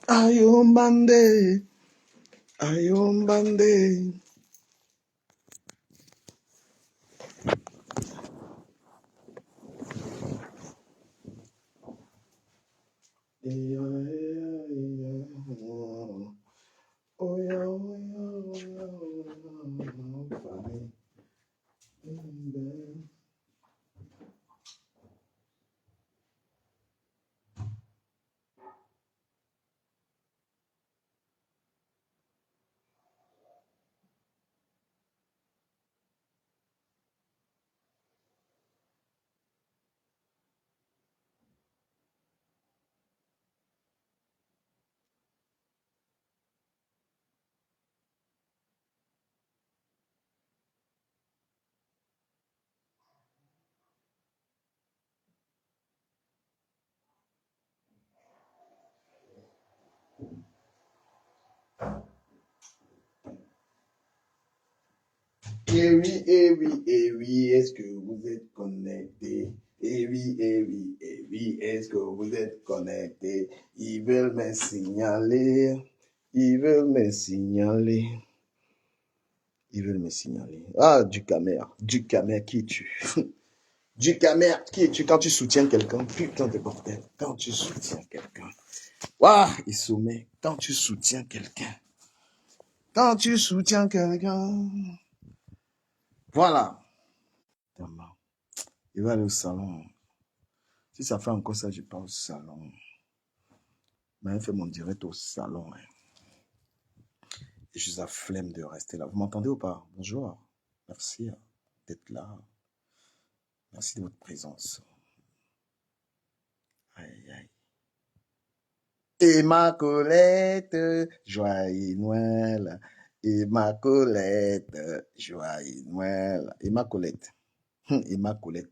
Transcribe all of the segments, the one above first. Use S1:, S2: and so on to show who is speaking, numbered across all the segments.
S1: Ayombande, ayombande. Eh oui, eh oui, eh oui, est-ce que vous êtes connectés? Eh oui, eh oui, eh oui, est-ce que vous êtes connectés? Ils veulent me signaler, ils veulent me signaler, ils veulent me signaler. Ah, du camer, qui es-tu? Du camer, qui es-tu quand tu soutiens quelqu'un? Putain de bordel, quand tu soutiens quelqu'un. Waouh, il soumet, quand tu soutiens quelqu'un. Quand tu soutiens quelqu'un. Voilà. Il va aller au salon. Si ça fait encore ça, je pars au salon. Mais elle fait mon direct au salon. Hein. Et je suis à flemme de rester là. Vous m'entendez ou pas? Bonjour. Merci d'être là. Merci de votre présence. Aïe, aïe. Et ma Colette, joyeux Noël. Et ma Colette, joyeux Noël. Et ma Colette. Et ma Colette.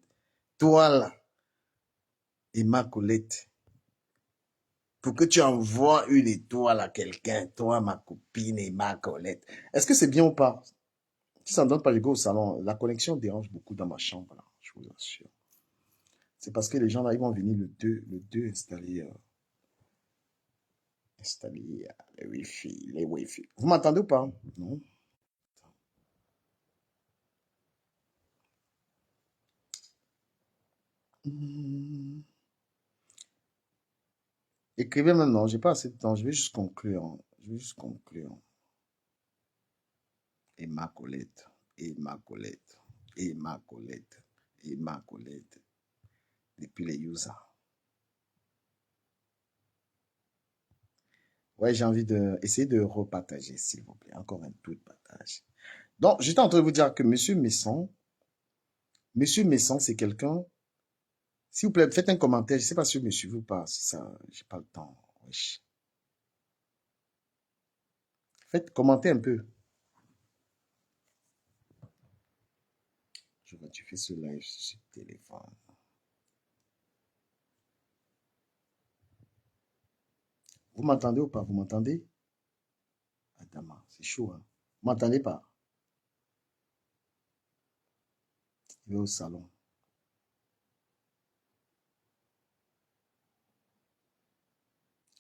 S1: Toi là. Et ma Colette. Pour que tu envoies une étoile à quelqu'un, toi, ma copine et ma Colette. Est-ce que c'est bien ou pas? Si ça ne donne pas le go au salon, la connexion dérange beaucoup dans ma chambre, là, je vous assure. C'est parce que les gens là, ils vont venir le 2 installer les Wi-Fi, les Wi-Fi. Vous m'entendez ou pas? Non? Hmm. Écrivez maintenant, j'ai pas assez de temps, je vais juste conclure. Je vais juste conclure. Et ma Colette, et ma Colette, et ma Colette, et ma Colette. Depuis les users. Ouais, j'ai envie d'essayer de repartager, s'il vous plaît. Encore un peu de partage. Donc, j'étais en train de vous dire que Monsieur Messon, c'est quelqu'un. S'il vous plaît, faites un commentaire. Je ne sais pas si vous me suivez ou pas. Si ça, j'ai pas le temps. Wesh. Faites commenter un peu. Je vois, tu fais ce live sur ce téléphone. Vous m'entendez ou pas? Vous m'entendez? Adama, c'est chaud, hein? Vous m'entendez pas? Je vais au salon.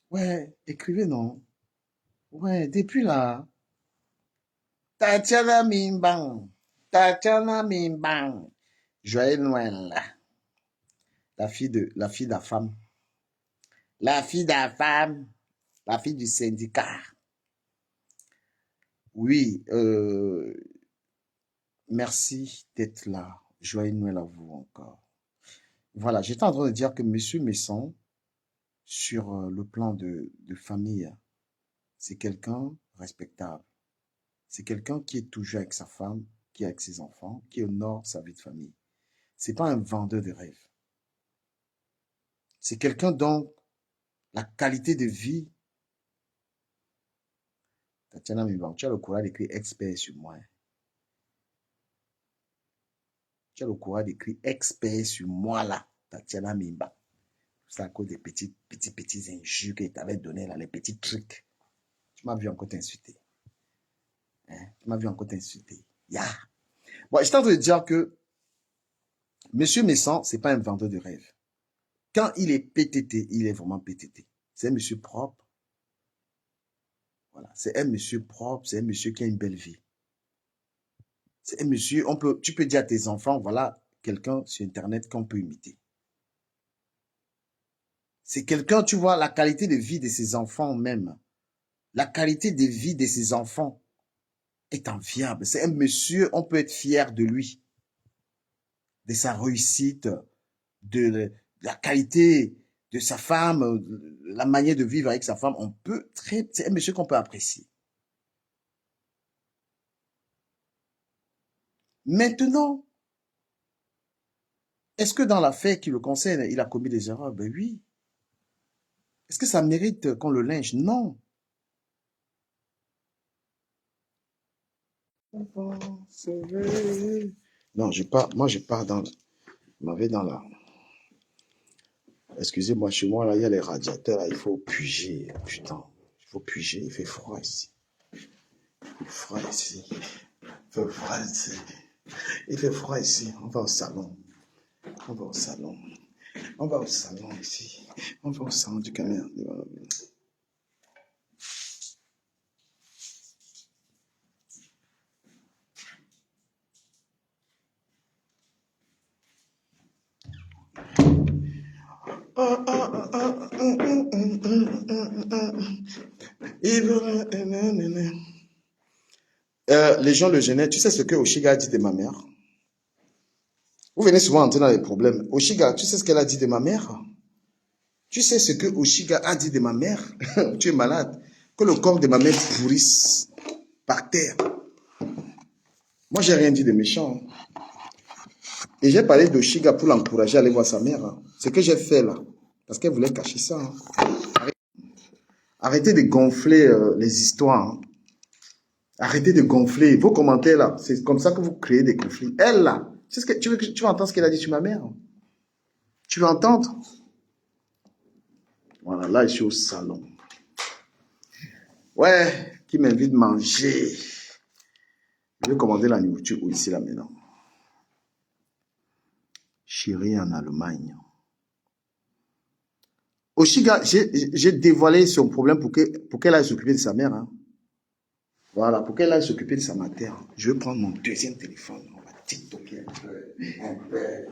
S1: Ouais, écrivez, non? Ouais, depuis là. Tatiana Mimbang. Tatiana Mimbang. Joyeux Noël. La fille de la femme. La fille de la femme. La fille du syndicat. Oui, merci d'être là. Joyeux Noël à vous encore. Voilà, j'étais en train de dire que Monsieur Messon, sur le plan de famille, c'est quelqu'un respectable. C'est quelqu'un qui est toujours avec sa femme, qui est avec ses enfants, qui honore sa vie de famille. C'est pas un vendeur de rêves. C'est quelqu'un dont la qualité de vie. Tatiana Mimban, tu as le courage d'écrire expert sur moi. Tu as le courage d'écrire expert sur moi là, Tatiana Mimban. C'est à cause des petits injures que tu avais donné là, les petits trucs. Tu m'as vu encore t'insulter. Hein? Tu m'as vu encore t'insulter. Yeah. Bon, je t'entends dire que Monsieur Messon, c'est pas un vendeur de rêves. Quand il est PTT, il est vraiment PTT. C'est un monsieur propre. Voilà. C'est un monsieur propre, c'est un monsieur qui a une belle vie. C'est un monsieur, tu peux dire à tes enfants, voilà, quelqu'un sur Internet qu'on peut imiter. C'est quelqu'un, tu vois, la qualité de vie de ses enfants même. La qualité de vie de ses enfants est enviable. C'est un monsieur, on peut être fier de lui, de sa réussite, de la qualité de sa femme, la manière de vivre avec sa femme. C'est un monsieur qu'on peut apprécier. Maintenant, est-ce que dans l'affaire qui le concerne, il a commis des erreurs? Ben oui. Est-ce que ça mérite qu'on le lynche? Non. Non, moi je pars dans, dans la, excusez-moi, chez moi là, il y a les radiateurs, là, il faut puger, putain, il faut puger, il fait froid ici. Il fait froid ici. Il fait froid ici. Il fait froid ici. On va au salon. On va au salon. On va au salon ici. On va au salon du Cameroun. Les gens le gênaient. Tu sais ce que Oshiga a dit de ma mère? Vous venez souvent entrer dans les problèmes. Oshiga, tu sais ce qu'elle a dit de ma mère? Tu sais ce que Oshiga a dit de ma mère? Tu es malade. Que le corps de ma mère pourrisse par terre. Moi, j'ai rien dit de méchant. Et j'ai parlé d'Oshiga pour l'encourager à aller voir sa mère. Ce que j'ai fait là. Parce qu'elle voulait cacher ça. Arrêtez de gonfler les histoires. Arrêtez de gonfler. Vos commentaires là, c'est comme ça que vous créez des conflits. Elle là, tu veux entendre ce qu'elle a dit sur ma mère? Tu veux entendre? Voilà, là je suis au salon. Ouais, qui m'invite à manger. Je vais commander la nourriture ici là maintenant. Chérie en Allemagne. Oshiga, j'ai dévoilé son problème pour qu'elle aille s'occuper de sa mère. Hein. Voilà, pour qu'elle aille s'occuper de sa mère. Je vais prendre mon deuxième téléphone. On va TikToker un peu. Comment on fait?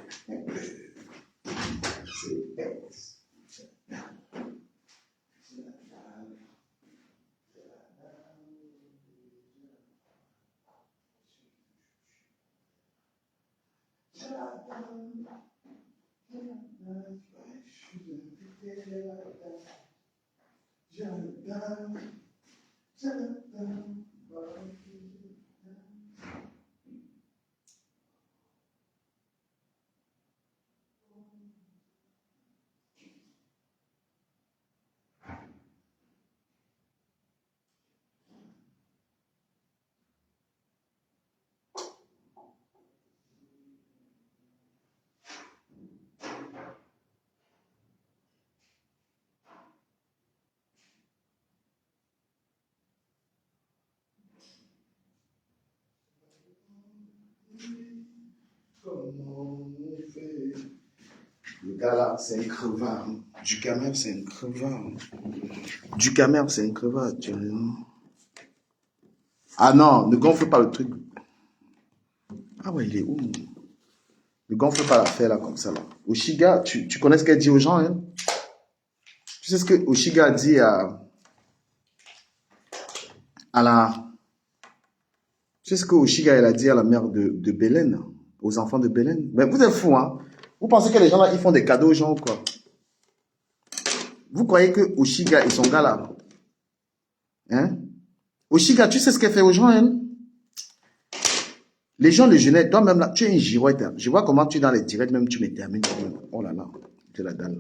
S1: Le gars là, c'est un crevard. Du Cameroun, c'est un crevard. Du Cameroun, c'est un crevard. Ah non, ne gonfle pas le truc. Ah ouais, il est où? Ne gonfle pas l'affaire là comme ça là. Oshiga, tu connais ce qu'elle dit aux gens, hein? Tu sais ce que Oshiga a dit à la... Tu sais ce que Oshiga elle a dit à la mère de Bélène, aux enfants de Bélène? Mais vous êtes fous, hein? Vous pensez que les gens là, ils font des cadeaux aux gens ou quoi? Vous croyez que Oshiga et son gars là, hein? Oshiga, tu sais ce qu'elle fait aux gens, hein? Les gens le gênaient. Toi-même là, tu es une girouette. Hein. Je vois comment tu es dans les directs, même tu me termines. Oh là là, c'est la dalle.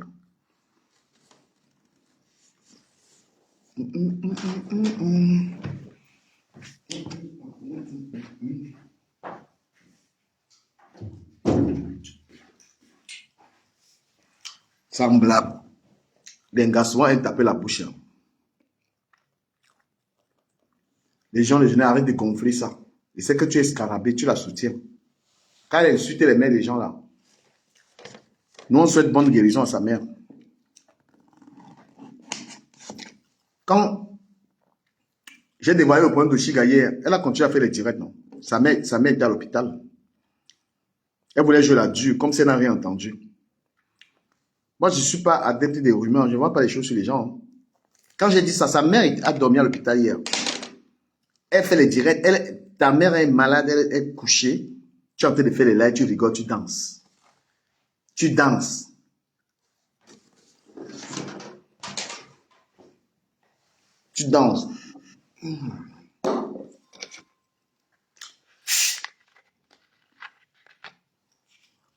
S1: Semblable. Les gars souvent ils tapent la bouche. Hein. Les gens le gênaient, arrête de gonfler ça. Et c'est que tu es scarabée, tu la soutiens. Quand elle insulte les mères des gens là, nous on souhaite bonne guérison à sa mère. Quand J'ai dévoilé le problème de Chiga hier. Elle a continué à faire les directs, non? Sa mère était à l'hôpital. Elle voulait jouer la dure, comme si elle n'a rien entendu. Moi, je ne suis pas adepte des rumeurs. Je ne vois pas les choses sur les gens. Hein. Quand j'ai dit ça, sa mère a dormi à l'hôpital hier. Elle fait les directs. Ta mère est malade, elle est couchée. Tu es en train de faire les lives, tu rigoles, tu danses. Tu danses. Tu danses.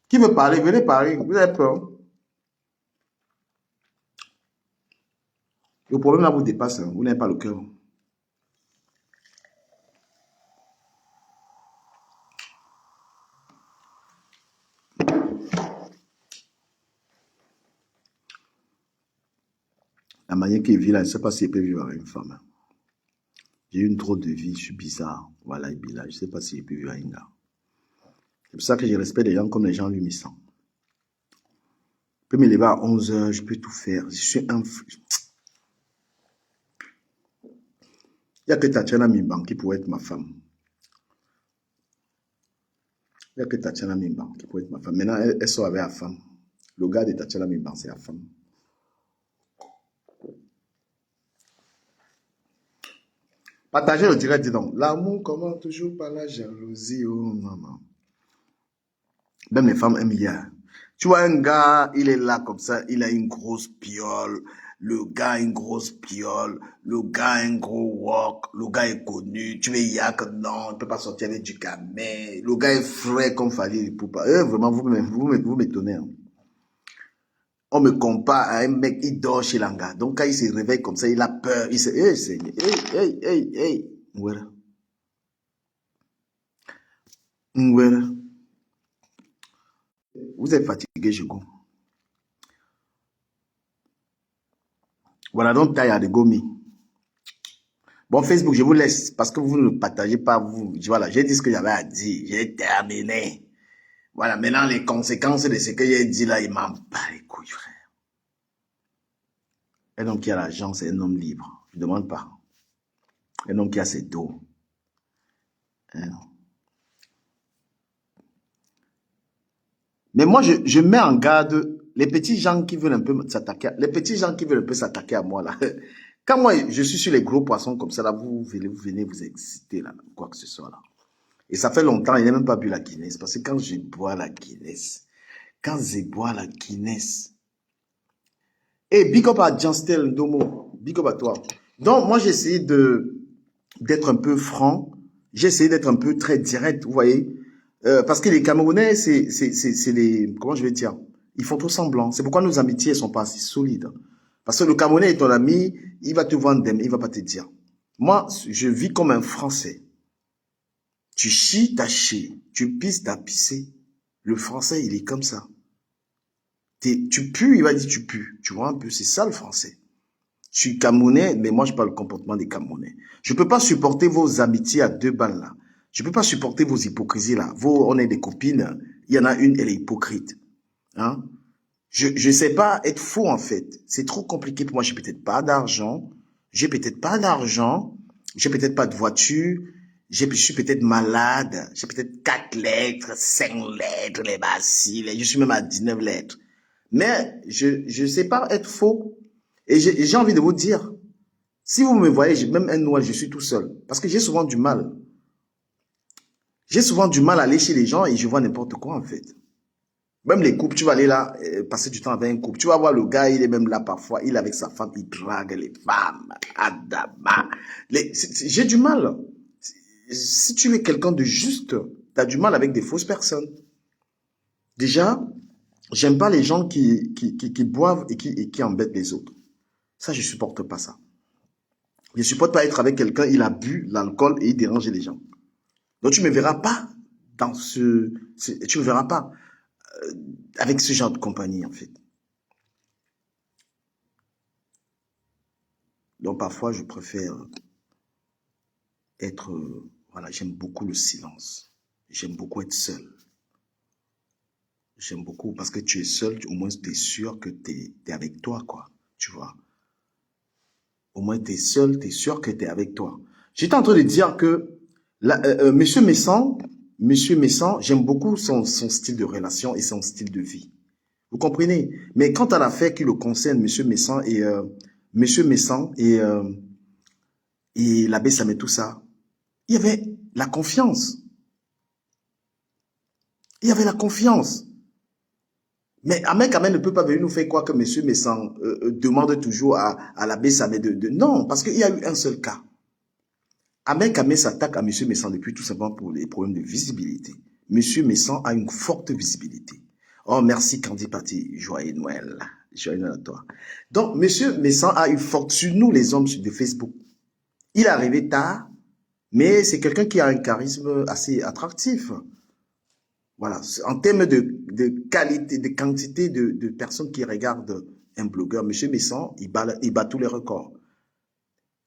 S1: Qui veut parler? Venez parler. Vous avez peur. Le problème là vous dépasse. Hein. Vous n'avez pas le cœur. La manière qu'il vit là, je ne sais pas s'il peut vivre avec une femme. J'ai eu une trop de vie, je suis bizarre. Voilà, je ne sais pas s'il peut vivre avec un gars. C'est pour ça que je respecte les gens comme les gens lui me sentent. Je peux me lever à 11 h, je peux tout faire. Je suis un... Il n'y a que Tatiana Mimban qui pourrait être ma femme. Il n'y a que Tatiana Mimban qui pourrait être ma femme. Maintenant, elle sort avec la femme. Le gars de Tatiana Mimban, c'est la femme. Partagez le direct, dis donc. L'amour commence toujours par la jalousie. Oh, maman. Même les femmes aiment hier. Tu vois un gars, il est là comme ça, il a une grosse piole. Le gars a une grosse piole. Le gars a un gros wok. Le gars est connu. Tu veux yak, non, il ne peut pas sortir avec du camé. Le gars est frais comme Fali Poupa. Vraiment, vous m'étonnez. Hein. On me compare à un mec, il dort chez l'anga. Donc quand il se réveille comme ça, il a peur. Il se Seigneur, hey. Voilà. Voilà. Vous êtes fatigué, je go. Voilà, donc taille de gomi. Bon, Facebook, je vous laisse parce que vous ne partagez pas, vous. Voilà, j'ai dit ce que j'avais à dire. J'ai terminé. Voilà, maintenant, les conséquences de ce que j'ai dit là, il m'en bat les couilles, frère. Un homme qui a l'argent, c'est un homme libre. Je ne demande pas. Un homme qui a ses dos. Hein. Mais moi, je mets en garde les petits gens qui veulent un peu s'attaquer. Les petits gens qui veulent un peu s'attaquer à moi, là. Quand moi, je suis sur les gros poissons comme ça, là, vous venez vous exciter, là, quoi que ce soit, là. Et ça fait longtemps, il n'a même pas bu la Guinness. Parce que quand je bois la Guinness, et big up à Johnstel Domo, big up à toi. Donc, moi, j'ai essayé d'être un peu franc. J'ai essayé d'être un peu très direct, vous voyez. Parce que les Camerounais, c'est les, comment je vais dire, ils font trop semblant. C'est pourquoi nos amitiés ne sont pas assez solides. Parce que le Camerounais est ton ami, il va te vendre, il va pas te dire. Moi, je vis comme un Français. Tu chies, t'as chié. Tu pisses, t'as pissé. Le Français, il est comme ça. Tu pues, il va dire tu pues. Tu vois un peu, c'est ça le Français. Je suis Camerounais, mais moi, je parle le comportement des Camerounais. Je ne peux pas supporter vos amitiés à 2 balles, là. Je ne peux pas supporter vos hypocrisies, là. On est des copines. Il y en a une, elle est hypocrite. Hein? Je ne sais pas être faux, en fait. C'est trop compliqué pour moi. J'ai peut-être pas d'argent. J'ai peut-être pas de voiture. Je suis peut-être malade. J'ai peut-être 4 lettres, 5 lettres, les baciles. Je suis même à 19 lettres. Mais je ne sais pas être faux. Et j'ai envie de vous dire, si vous me voyez, même un Noël, je suis tout seul. Parce que j'ai souvent du mal. J'ai souvent du mal à aller chez les gens et je vois n'importe quoi, en fait. Même les couples, tu vas aller là, passer du temps avec un couple. Tu vas voir le gars, il est même là parfois. Il est avec sa femme, il drague les femmes. Adama. J'ai du mal. Si tu es quelqu'un de juste, tu as du mal avec des fausses personnes. Déjà, j'aime pas les gens qui boivent et qui embêtent les autres. Ça, je supporte pas ça. Je supporte pas être avec quelqu'un, il a bu l'alcool et il dérange les gens. Donc tu me verras pas dans tu me verras pas avec ce genre de compagnie en fait. Donc parfois je préfère être, voilà, j'aime beaucoup le silence. J'aime beaucoup être seul. J'aime beaucoup parce que tu es seul, au moins tu es sûr que tu es avec toi, quoi. Tu vois. Au moins tu es seul, tu es sûr que tu es avec toi. J'étais en train de dire que Monsieur Messan, j'aime beaucoup son style de relation et son style de vie. Vous comprenez? Mais quant à l'affaire qui le concerne, Monsieur Messan et l'abbé Samet, tout ça, il y avait la confiance. Il y avait la confiance. Mais Ahmed Kamel ne peut pas venir nous faire croire que Monsieur Messan demande toujours à l'abbé Samet Non, parce qu'il y a eu un seul cas. Ahmed Kamel s'attaque à Monsieur Messan depuis tout simplement pour les problèmes de visibilité. Monsieur Messan a une forte visibilité. Oh, merci Candy Patti. Joyeux Noël. Joyeux Noël à toi. Donc, Monsieur Messan a une forte, sur nous les hommes de Facebook. Il est arrivé tard, mais c'est quelqu'un qui a un charisme assez attractif. Voilà. En termes de qualité, de quantité de personnes qui regardent un blogueur, Monsieur Messan, il bat tous les records.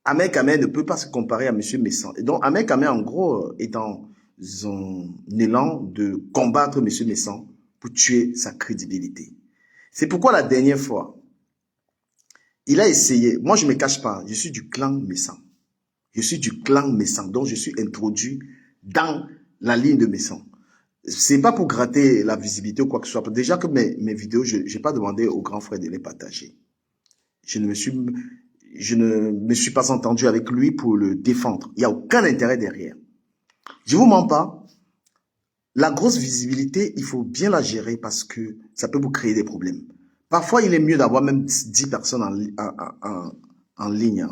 S1: Ahmed Kamel ne peut pas se comparer à Monsieur Messan. Et donc, Ahmed Kamel, en gros, est dans un élan de combattre Monsieur Messan pour tuer sa crédibilité. C'est pourquoi la dernière fois, il a essayé, moi je ne me cache pas, je suis du clan Messan. Je suis du clan Messan, donc je suis introduit dans la ligne de Messan. C'est pas pour gratter la visibilité ou quoi que ce soit. Déjà que mes vidéos, je n'ai pas demandé aux grands frères de les partager. Je ne me suis pas entendu avec lui pour le défendre. Il n'y a aucun intérêt derrière. Je vous mens pas. La grosse visibilité, il faut bien la gérer parce que ça peut vous créer des problèmes. Parfois, il est mieux d'avoir même 10 personnes en ligne.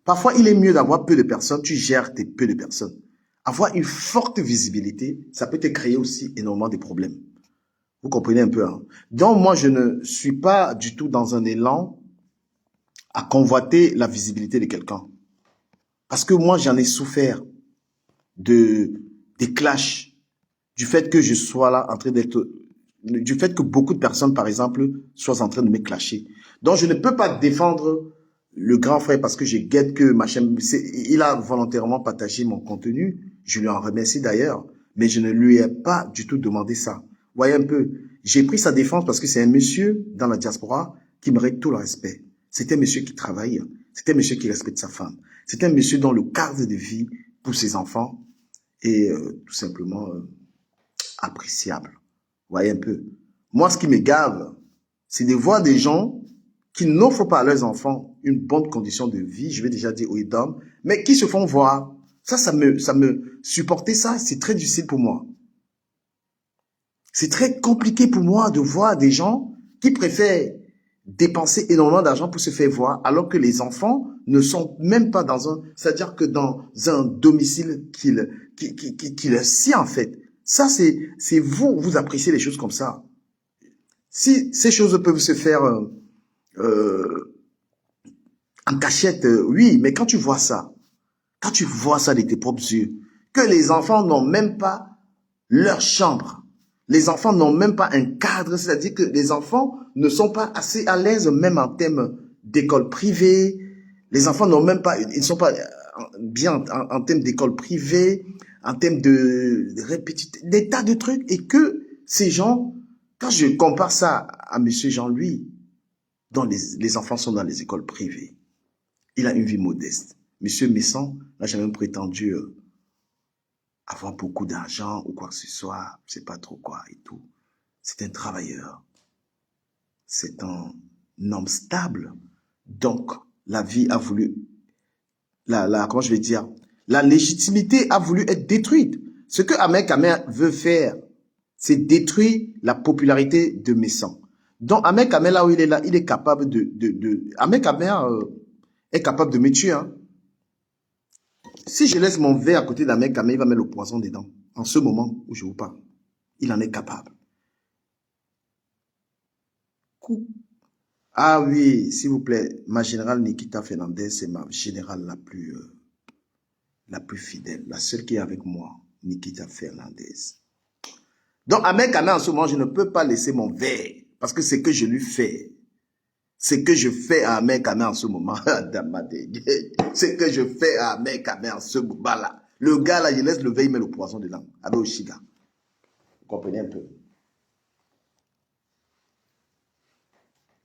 S1: Parfois, il est mieux d'avoir peu de personnes. Tu gères tes peu de personnes. Avoir une forte visibilité, ça peut te créer aussi énormément de problèmes. Vous comprenez un peu, hein? Donc, moi, je ne suis pas du tout dans un élan à convoiter la visibilité de quelqu'un. Parce que moi, j'en ai souffert des clashs, du fait que je sois là en train d'être, du fait que beaucoup de personnes, par exemple, soient en train de me clasher. Donc, je ne peux pas défendre le grand frère parce que je guette que ma chaîne, il a volontairement partagé mon contenu. Je lui en remercie d'ailleurs, mais je ne lui ai pas du tout demandé ça. Voyez un peu, j'ai pris sa défense parce que c'est un monsieur dans la diaspora qui mérite tout le respect. C'est un monsieur qui travaille, c'est un monsieur qui respecte sa femme, c'est un monsieur dont le cadre de vie pour ses enfants est tout simplement appréciable. Voyez un peu. Moi, ce qui me gave, c'est de voir des gens qui n'offrent pas à leurs enfants une bonne condition de vie, je vais déjà dire oui d'homme, mais qui se font voir. Ça me supporter ça, c'est très difficile pour moi. C'est très compliqué pour moi de voir des gens qui préfèrent dépenser énormément d'argent pour se faire voir, alors que les enfants ne sont même pas c'est-à-dire que dans un domicile qui leur sien, en fait. Ça, c'est vous appréciez les choses comme ça. Si ces choses peuvent se faire en cachette, oui, mais quand tu vois ça de tes propres yeux, que les enfants n'ont même pas leur chambre, les enfants n'ont même pas un cadre, c'est-à-dire que les enfants ne sont pas assez à l'aise même en termes d'école privée, les enfants n'ont même pas, ils ne sont pas bien en termes d'école privée, en termes de répétition, des tas de trucs, et que ces gens, quand je compare ça à monsieur Jean-Louis, dont les enfants sont dans les écoles privées, il a une vie modeste. Monsieur Messan n'a jamais prétendu avoir beaucoup d'argent ou quoi que ce soit, je sais pas trop quoi et tout. C'est un travailleur. C'est un homme stable. Donc, la vie a voulu, comment je vais dire, la légitimité a voulu être détruite. Ce que Ahmed Kamel veut faire, c'est détruire la popularité de Messan. Donc, Ahmed Kamel, là où il est là, il est capable Ahmed Kamel est capable de me tuer, hein. Si je laisse mon verre à côté d'Ahmed Kamel, il va mettre le poison dedans. En ce moment où je vous parle, il en est capable. Ah oui, s'il vous plaît, ma générale Nikita Fernandez, c'est ma générale la plus fidèle, la seule qui est avec moi, Nikita Fernandez. Donc, Ahmed Kamel, en ce moment, je ne peux pas laisser mon verre, parce que c'est que je lui fais. C'est que je fais à Ahmed Kamel en ce moment, c'est que je fais à Ahmed Kamel en ce moment-là. Le gars là, je laisse le verre, il met le poison dedans, avec Oshiga. Vous comprenez un peu?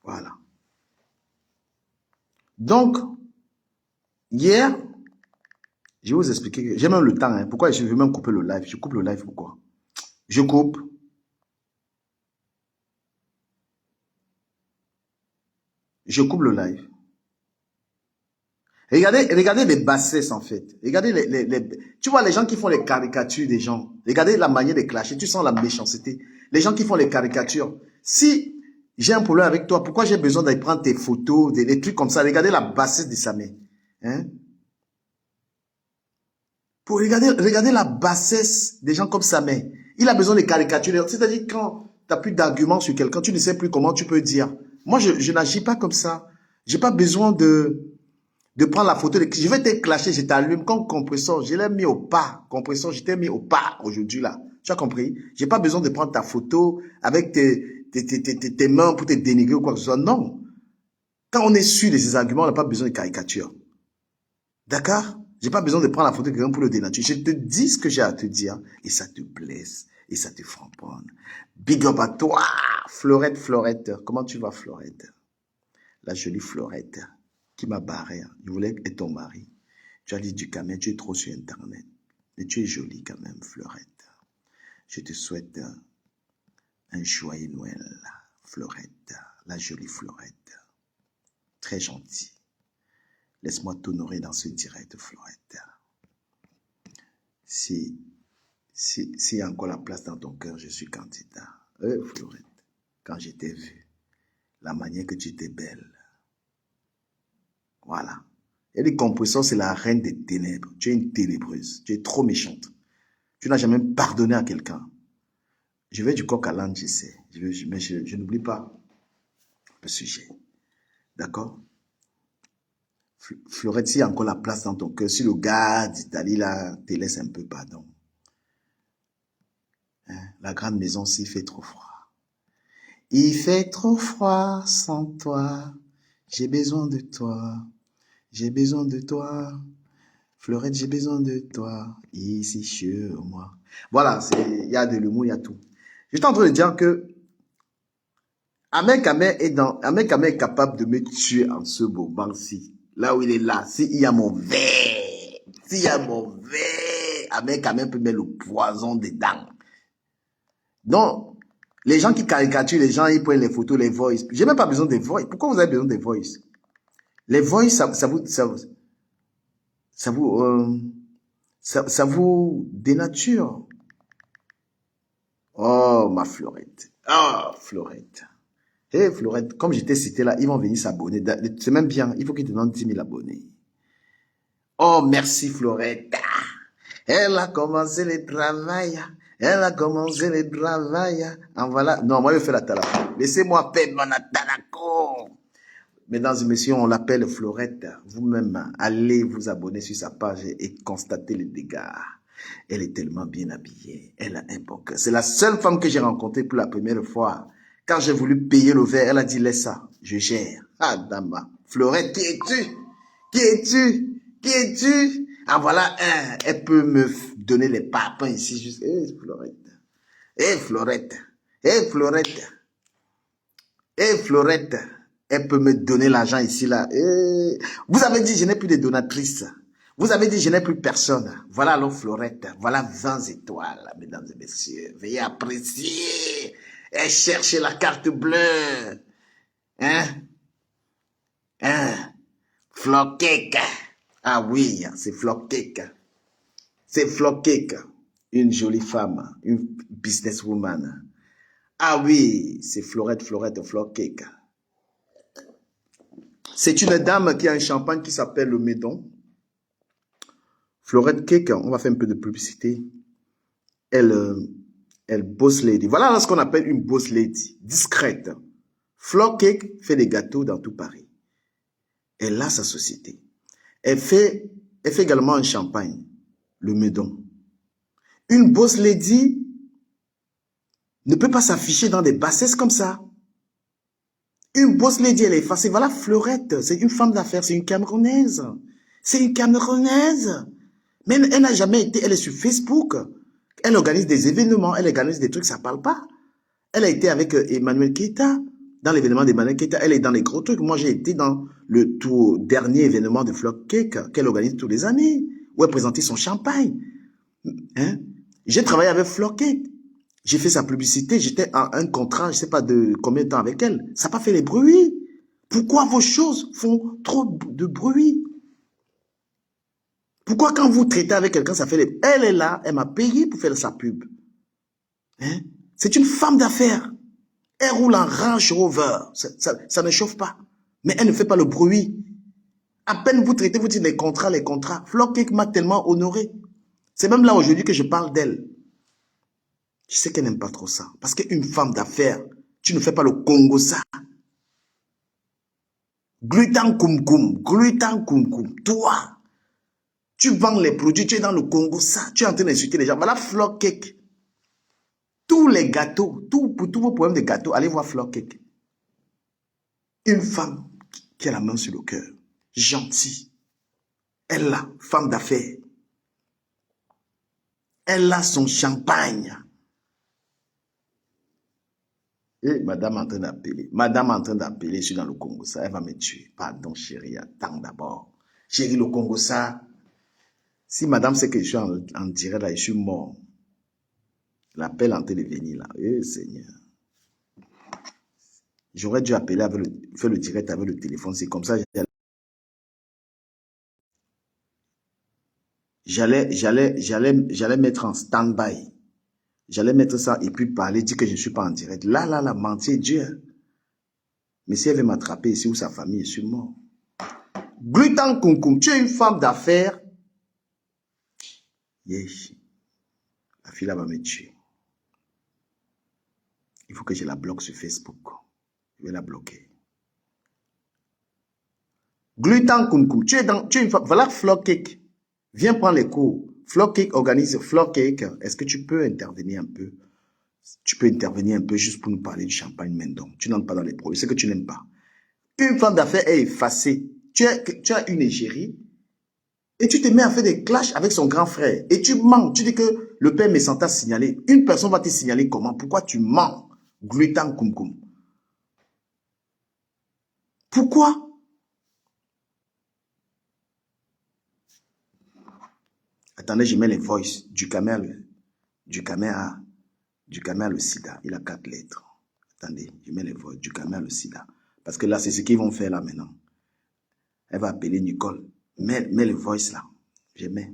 S1: Voilà. Donc, hier, Je vais vous expliquer. J'ai même le temps. Hein. Pourquoi je vais même couper le live? Je coupe le live pourquoi? Je coupe. Je coupe le live. Regardez les bassesses en fait. Regardez tu vois les gens qui font les caricatures des gens. Regardez la manière de clasher. Tu sens la méchanceté. Les gens qui font les caricatures. Si j'ai un problème avec toi, pourquoi j'ai besoin d'aller prendre tes photos, des trucs comme ça? Regardez la bassesse de Samé. Hein? Pour regarder la bassesse des gens comme Samé. Il a besoin de caricatures. C'est-à-dire quand tu n'as plus d'arguments sur quelqu'un, tu ne sais plus comment tu peux dire. Moi, je n'agis pas comme ça. J'ai pas besoin de prendre la photo. Je vais te clasher, je t'allume comme compresseur. Je l'ai mis au pas. Compresseur, je t'ai mis au pas aujourd'hui là. Tu as compris? J'ai pas besoin de prendre ta photo avec tes mains pour te dénigrer ou quoi que ce soit. Non. Quand on est sûr de ces arguments, on n'a pas besoin de caricature. D'accord? J'ai pas besoin de prendre la photo de quelqu'un pour le dénaturer. Je te dis ce que j'ai à te dire et ça te blesse et ça te framponne. Big up à toi, Florette, Florette. Comment tu vas, Florette? La jolie Florette qui m'a barré. Je voulais être ton mari. Tu as dit du Cameroun, tu es trop sur Internet. Mais tu es jolie quand même, Florette. Je te souhaite un joyeux Noël, Florette, la jolie Florette. Très gentille. Laisse-moi t'honorer dans ce direct, Florette. Si y a encore la place dans ton cœur, je suis candidat. Florette, quand je t'ai vue, la manière que tu étais belle. Voilà. Et les compresseurs, c'est la reine des ténèbres. Tu es une ténébreuse. Tu es trop méchante. Tu n'as jamais pardonné à quelqu'un. Je vais du coq à l'âne, je sais. Mais je n'oublie pas le sujet. D'accord? Florette, s'il y a encore la place dans ton cœur, si le gars d'Italie là te laisse un peu, pardon. Hein? La grande maison, s'il fait trop froid. Il fait trop froid sans toi. J'ai besoin de toi. J'ai besoin de toi. Fleurette, j'ai besoin de toi. Ici sur moi. Voilà, il y a de l'humour, il y a tout. Je suis en train de dire que Ahmed Kamé est capable de me tuer en ce moment-ci. Là où il est là, s'il y a mon verre, Ahmed Kamé peut mettre le poison dedans. Donc, les gens qui caricaturent les gens, ils prennent les photos, les voice. J'ai même pas besoin des voice. Pourquoi vous avez besoin des voice? Les voice, ça vous dénature. Oh, ma Fleurette. Ah, Fleurette. Hé, Fleurette, comme j'étais cité là, ils vont venir s'abonner. C'est même bien, il faut qu'ils te donnent 10 000 abonnés. Oh, merci, Fleurette. Elle a commencé le travail. Elle a commencé le travail. En voilà. Non, moi, je fais la talako. Laissez-moi faire mon talako. Mesdames et messieurs, on l'appelle Fleurette. Vous-même, allez vous abonner sur sa page et constatez les dégâts. Elle est tellement bien habillée. Elle a un bon cœur. C'est la seule femme que j'ai rencontrée pour la première fois. Quand j'ai voulu payer le verre, elle a dit, laisse ça, je gère. Ah, dama. Fleurette, qui es-tu? Qui es-tu? Qui es-tu? Ah, voilà un. Elle peut me donner les papins ici. Juste. Fleurette. Fleurette. Fleurette. Fleurette. Elle peut me donner l'argent ici, là. Vous avez dit, je n'ai plus de donatrices. Vous avez dit, je n'ai plus personne. Voilà alors Fleurette. Voilà 20 étoiles, mesdames et messieurs. Veuillez apprécier et chercher la carte bleue. Hein? Flockcake. Ah oui, c'est Flockcake. C'est Flockcake. Une jolie femme. Une businesswoman. Ah oui, c'est Fleurette, Flockcake. C'est une dame qui a un champagne qui s'appelle le Médon. Fleurette Cake, on va faire un peu de publicité. Elle boss lady. Voilà ce qu'on appelle une boss lady, discrète. Flock Cake fait des gâteaux dans tout Paris. Elle a sa société. Elle fait également un champagne, le Médon. Une boss lady ne peut pas s'afficher dans des bassesses comme ça. Une boss lady, elle est effacée. Voilà Fleurette, c'est une femme d'affaires, c'est une Camerounaise. C'est une Camerounaise. Mais elle n'a jamais été, elle est sur Facebook. Elle organise des événements, elle organise des trucs, ça ne parle pas. Elle a été avec Emmanuel Keita, dans l'événement d'Emmanuel Keita. Elle est dans les gros trucs. Moi, j'ai été dans le tout dernier événement de Flock Cake qu'elle organise tous les années, où elle présentait son champagne. Hein? J'ai travaillé avec Floquet. J'ai fait sa publicité. J'étais en un contrat, je ne sais pas de combien de temps avec elle. Ça n'a pas fait les bruits. Pourquoi vos choses font trop de bruit? Pourquoi quand vous traitez avec quelqu'un, ça fait les... Elle est là, elle m'a payé pour faire sa pub. Hein? C'est une femme d'affaires. Elle roule en Range Rover. Ça ne chauffe pas. Mais elle ne fait pas le bruit. À peine vous traitez, vous dites les contrats. Floquet m'a tellement honoré. C'est même là aujourd'hui que je parle d'elle. Je sais qu'elle n'aime pas trop ça. Parce qu'une femme d'affaires, tu ne fais pas le Congo ça. Glutan koum koum. Toi, tu vends les produits, tu es dans le Congo ça. Tu es en train d'insulter les gens. Voilà Floquet. Tous les gâteaux, pour tous vos problèmes de gâteaux, allez voir Floquet. Une femme qui a la main sur le cœur. Gentille. Elle là, femme d'affaires. Elle a son champagne. Et madame est en train d'appeler. Madame est en train d'appeler, je suis dans le Congo, ça, elle va me tuer. Pardon, chérie, attends d'abord. Chérie, le Congo, ça. Si madame sait que je suis en direct là, je suis mort. L'appel est en train de venir là. Eh, Seigneur. J'aurais dû appeler avec faire le direct avec le téléphone. C'est comme ça, j'allais mettre en stand-by. J'allais mettre ça et puis parler, dire que je ne suis pas en direct. Là, mentir Dieu. Mais si elle veut m'attraper ici ou sa famille, je suis mort. Glutan Kunkum, tu es une femme d'affaires. Yes. La fille là va me tuer. Il faut que je la bloque sur Facebook. Je vais la bloquer. Glutan Kunkum, tu es une femme. Voilà Floquet. Viens prendre les cours. Floquet organise Floquet. Est-ce que tu peux intervenir un peu? Tu peux intervenir un peu juste pour nous parler du champagne Mendon. Tu n'entres pas dans les produits. C'est que tu n'aimes pas. Une femme d'affaires est effacée. Tu as une égérie et tu te mets à faire des clashs avec son grand frère. Et tu mens. Tu dis que le père Messan t'a signalé. Une personne va te signaler comment? Pourquoi tu mens? Glutan Kumkum. Pourquoi? Attendez, je mets les voices du camel. Du camel le sida. Il a 4 lettres. Attendez, je mets les voices du camel le sida. Parce que là, c'est ce qu'ils vont faire là maintenant. Elle va appeler Nicole. Mets le voice là. Je mets.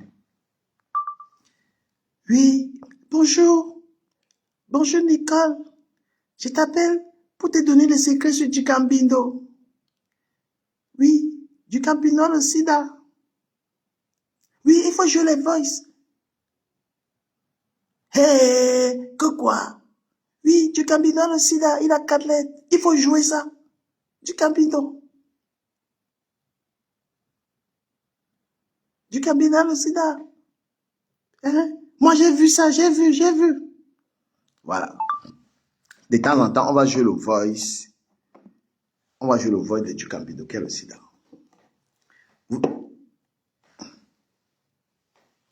S1: Oui, bonjour. Bonjour Nicole. Je t'appelle pour te donner les secrets sur du Cambindo. Oui, du Cambindo le sida. Oui, il faut jouer les voices. Hé, que quoi? Oui, du Cambindo le sida, il a 4 lettres. Il faut jouer ça. Du Cambindo. Du Cambindo le sida. Hein? Moi, j'ai vu ça, j'ai vu. Voilà. De temps en temps, on va jouer le voice. On va jouer le voice de du Cambindo, qui est le sida.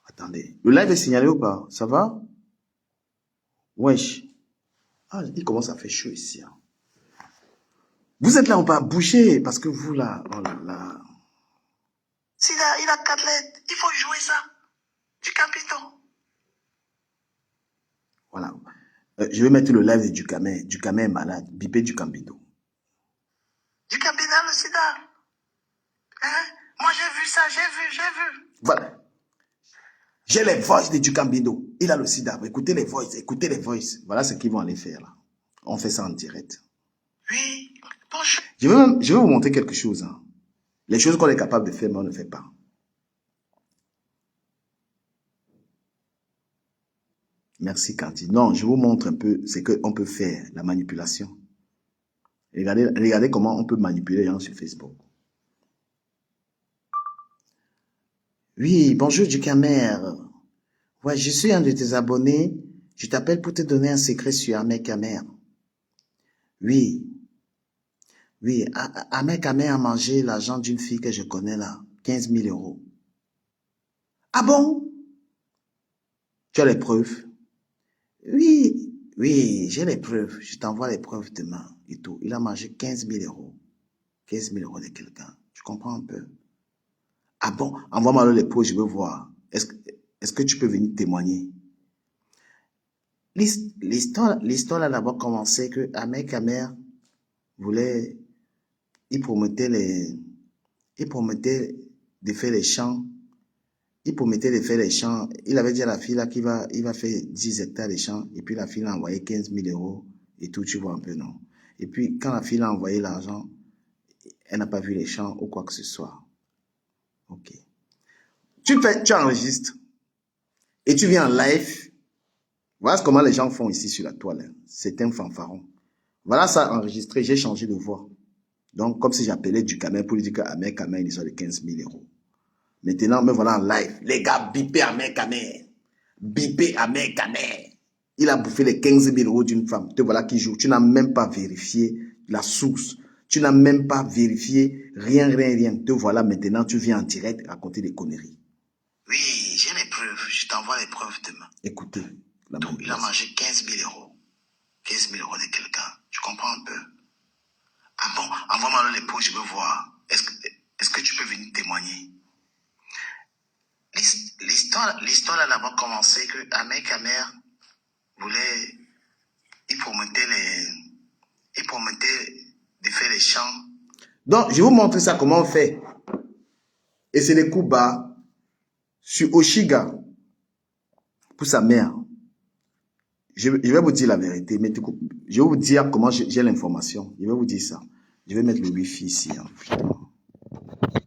S1: Attendez. Le live est signalé ou pas? Ça va? Wesh. Ah, il commence à faire chaud ici. Hein. Vous êtes là, on va bouger parce que vous là, oh là là. Sida, il a 4 lettres. Il faut jouer ça. Du Cambindo. Voilà. Je vais mettre le live du Camé. Du Camé est malade. Bipé du Cambindo. Du Cambindo, le sida. Hein? Moi, j'ai vu ça, j'ai vu. Voilà. J'ai les voices de Ducambindo. Il a le sida. Écoutez les voices. Voilà ce qu'ils vont aller faire là. On fait ça en direct. Oui, bonjour. Je vais vous montrer quelque chose. Hein. Les choses qu'on est capable de faire, mais on ne fait pas. Merci, Kanti. Non, je vous montre un peu ce qu'on peut faire, la manipulation. Regardez comment on peut manipuler les gens sur Facebook. Oui, bonjour Ducamer. Ouais, je suis un de tes abonnés. Je t'appelle pour te donner un secret sur Ahmed Kamer. Oui. Oui, Ahmed Kamer a mangé l'argent d'une fille que je connais là. 15 000 euros. Ah bon? Tu as les preuves? Oui, j'ai les preuves. Je t'envoie les preuves demain et tout. Il a mangé 15 000 euros. 15 000 euros de quelqu'un. Tu comprends un peu? Ah bon? Envoie-moi les preuves, je veux voir. Est-ce que tu peux venir témoigner? L'histoire a d'abord commencé que Ahmed Kamer voulait, il promettait de faire les champs. Il promettait de faire les champs. Il avait dit à la fille là il va faire 10 hectares de champs. Et puis la fille a envoyé 15 000 euros et tout, tu vois un peu, non? Et puis quand la fille a envoyé l'argent, elle n'a pas vu les champs ou quoi que ce soit. Ok. Tu enregistres et tu viens en live. Voilà comment les gens font ici sur la toile. C'est un fanfaron. Voilà ça enregistré, j'ai changé de voix. Donc, comme si j'appelais du Kamer pour lui dire qu'Ahmed Kamer, il est sur les 15 000 euros. Maintenant, me voilà en live. Les gars, bipez Ahmed Kamer. Bipez Ahmed Kamer. Il a bouffé les 15 000 euros d'une femme. Te voilà qui joue. Tu n'as même pas vérifié la source. Tu n'as même pas vérifié rien. Te voilà maintenant, tu viens en direct raconter des conneries.
S2: Oui, j'ai les preuves. Je t'envoie les preuves demain.
S1: Écoutez.
S2: Donc, il a mangé 15 000 euros. 15 000 euros de quelqu'un. Tu comprends un peu? Ah bon, envoie-moi les pots, je veux voir. Est-ce que tu peux venir témoigner? L'histoire a d'abord commencé que Ahmed Kamer voulait, il promettait de faire les champs.
S1: Donc, je vais vous montrer ça comment on fait. Et c'est les coups bas sur Oshiga pour sa mère. Je vais vous dire la vérité, mais je vais vous dire comment j'ai l'information. Je vais vous dire ça. Je vais mettre le Wi-Fi ici. Hein.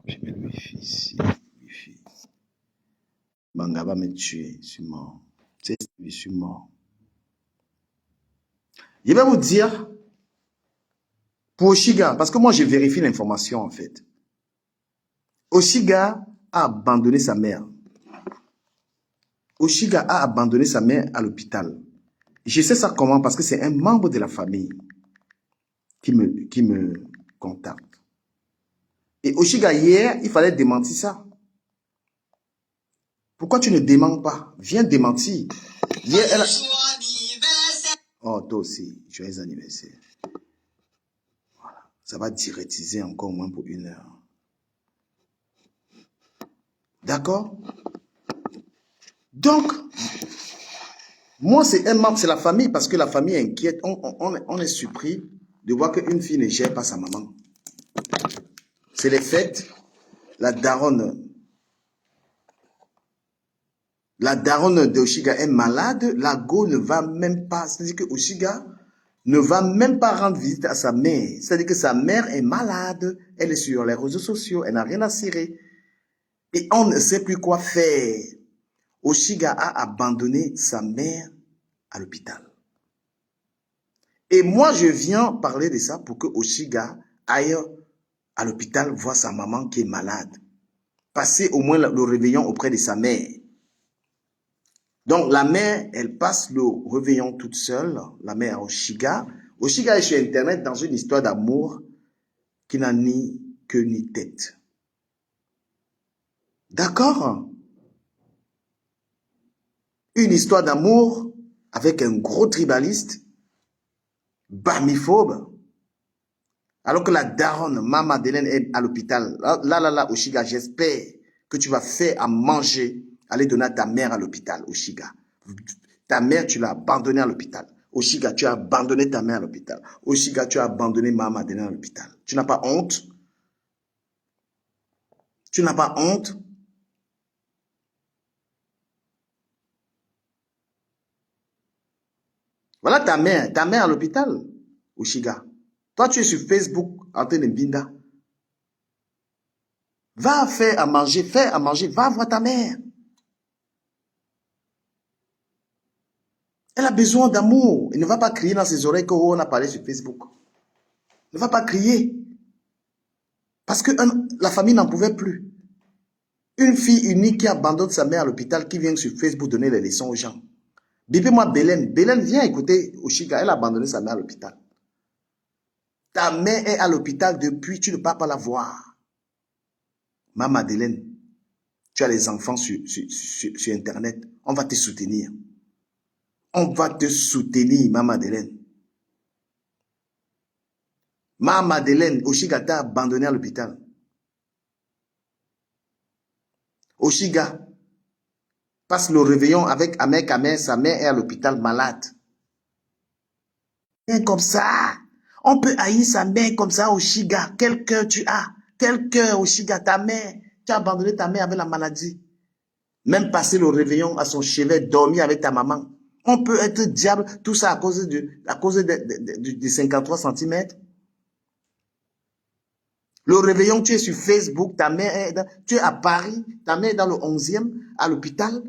S1: Je vais mettre le Wi-Fi ici. Wi-Fi. Banga va me tuer. Je suis mort. Je suis mort. Je vais vous dire pour Oshiga, parce que moi je vérifie l'information en fait. Oshiga a abandonné sa mère. Oshiga a abandonné sa mère à l'hôpital. Je sais ça comment, parce que c'est un membre de la famille qui me contacte. Et Oshiga, hier, il fallait démentir ça. Pourquoi tu ne déments pas? Viens démentir. Hier, elle a... Oh, toi aussi, joyeux anniversaire. Voilà. Ça va directiser encore au moins pour 1 heure. D'accord? Donc, moi, c'est un membre, c'est la famille, parce que la famille est inquiète. On est surpris de voir qu'une fille ne gère pas sa maman. C'est les fêtes. La daronne de Oshiga est malade. La go ne va même pas. C'est-à-dire que Oshiga ne va même pas rendre visite à sa mère. C'est-à-dire que sa mère est malade. Elle est sur les réseaux sociaux. Elle n'a rien à cirer. Et on ne sait plus quoi faire. Oshiga a abandonné sa mère à l'hôpital. Et moi, je viens parler de ça pour que Oshiga aille à l'hôpital voir sa maman qui est malade. Passer au moins le réveillon auprès de sa mère. Donc, la mère, elle passe le réveillon toute seule, la mère Oshiga. Oshiga est sur Internet dans une histoire d'amour qui n'a ni queue ni tête. D'accord? Une histoire d'amour avec un gros tribaliste, barmiphobe, alors que la daronne, Maman Madeleine, est à l'hôpital. Là, Oshiga, j'espère que tu vas faire à manger, aller donner à ta mère à l'hôpital, Oshiga. Ta mère, tu l'as abandonnée à l'hôpital. Oshiga, tu as abandonné ta mère à l'hôpital. Oshiga, tu as abandonné Maman Madeleine à l'hôpital. Tu n'as pas honte? Tu n'as pas honte? Voilà ta mère à l'hôpital, Oshiga. Toi, tu es sur Facebook en train de binda. Va faire à manger, va voir ta mère. Elle a besoin d'amour. Elle ne va pas crier dans ses oreilles qu'on a parlé sur Facebook. Elle ne va pas crier. Parce que la famille n'en pouvait plus. Une fille unique qui abandonne sa mère à l'hôpital, qui vient sur Facebook donner les leçons aux gens. Bipez-moi Bélène. Bélène, viens écouter Oshiga. Elle a abandonné sa mère à l'hôpital. Ta mère est à l'hôpital depuis, tu ne pars pas la voir. Ma Madeleine, tu as les enfants sur Internet. On va te soutenir. On va te soutenir, ma Madeleine. Ma Madeleine, Oshiga t'a abandonné à l'hôpital. Oshiga, passe le réveillon avec Ahmed, sa mère est à l'hôpital malade. Et comme ça, on peut haïr sa mère comme ça, Oshiga. Quel cœur tu as? Quel cœur, Oshiga, ta mère? Tu as abandonné ta mère avec la maladie. Même passer le réveillon à son chevet, dormir avec ta maman. On peut être diable, tout ça à cause de 53 cm. Le réveillon, tu es sur Facebook, ta mère est tu es à Paris, ta mère est dans le 11e, à l'hôpital.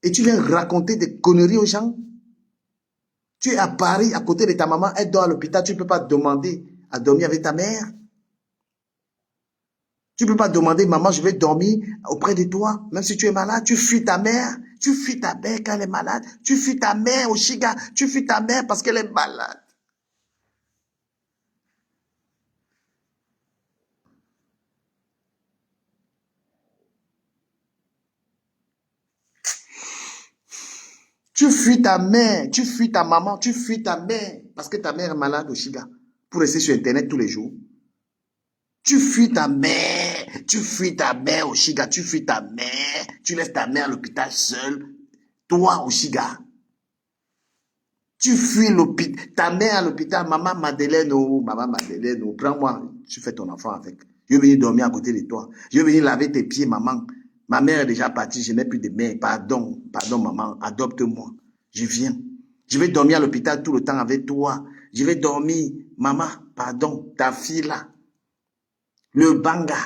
S1: Et tu viens raconter des conneries aux gens. Tu es à Paris, à côté de ta maman, elle dort à l'hôpital, tu ne peux pas demander à dormir avec ta mère. Tu ne peux pas demander, maman, je vais dormir auprès de toi, même si tu es malade. Tu fuis ta mère. Tu fuis ta mère quand elle est malade. Tu fuis ta mère, Oshiga. Tu fuis ta mère parce qu'elle est malade. Tu fuis ta mère, tu fuis ta maman, tu fuis ta mère parce que ta mère est malade, Oshiga, pour rester sur Internet tous les jours. Tu fuis ta mère, Oshiga, tu fuis ta mère, tu laisses ta mère à l'hôpital seule. Toi, Oshiga, tu fuis ta mère à l'hôpital, maman Madeleine, prends-moi, tu fais ton enfant avec. Je vais venir dormir à côté de toi. Je vais venir laver tes pieds, maman. Ma mère est déjà partie, je n'ai plus de mère. Pardon, maman, adopte-moi. Je viens. Je vais dormir à l'hôpital tout le temps avec toi. Je vais dormir, maman, pardon, ta fille là. Le Bangala.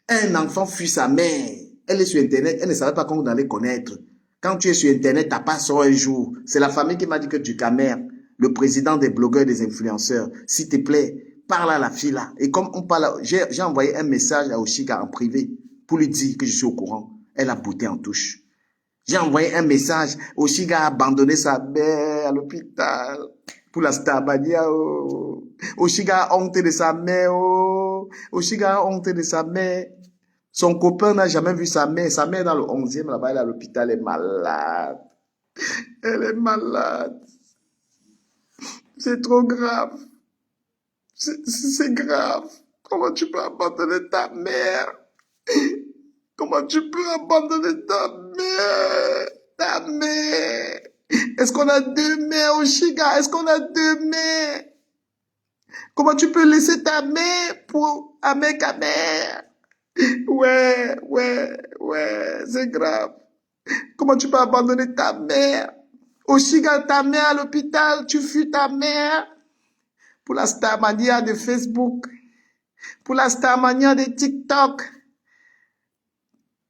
S1: Un enfant fuit sa mère. Elle est sur Internet, elle ne savait pas comment on allait connaître. Quand tu es sur Internet, tu n'as pas sort un jour. C'est la famille qui m'a dit que tu camères, le président des blogueurs, des influenceurs. S'il te plaît, parle à la fille là. Et comme on parle, j'ai envoyé un message à Oshiga en privé pour lui dire que je suis au courant. Elle a bouté en touche. J'ai envoyé un message. Oshiga a abandonné sa mère à l'hôpital pour la Starmania. Oh. Oshiga a honte de sa mère. Oh. Oshiga a honte de sa mère. Son copain n'a jamais vu sa mère. Sa mère est dans le 11e, là-bas, elle est à l'hôpital, elle est malade. Elle est malade. C'est trop grave. C'est grave. Comment tu peux abandonner ta mère? Comment tu peux abandonner ta mère? Ta mère. Est-ce qu'on a deux mères, Oshiga? Est-ce qu'on a deux mères? Comment tu peux laisser ta mère pour avec ta mère? Ouais, c'est grave. Comment tu peux abandonner ta mère? Oshiga, ta mère à l'hôpital, tu fuis ta mère pour la Starmania de Facebook, pour la Starmania de TikTok.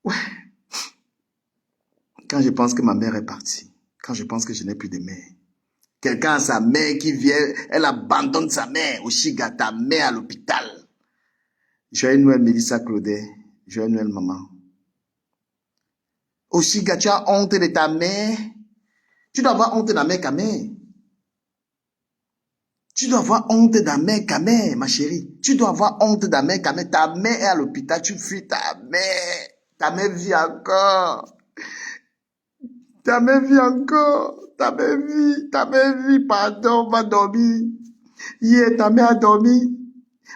S1: Ouais. Quand je pense que ma mère est partie, quand je pense que je n'ai plus de mère, quelqu'un a sa mère qui vient, elle abandonne sa mère. Oshiga, ta mère à l'hôpital. Joyeux Noël, Mélissa Claudet. Joyeux Noël, maman. Oshiga, tu as honte de ta mère. Tu dois avoir honte de la mère Kamé. Tu dois avoir honte de la mère Kamé, ma chérie. Tu dois avoir honte de la mère Kamé. Ta mère est à l'hôpital, tu fuis ta mère. Ta mère vit encore. Ta mère vit encore. Ta mère vit, pardon, va dormir. Hier, ta mère a dormi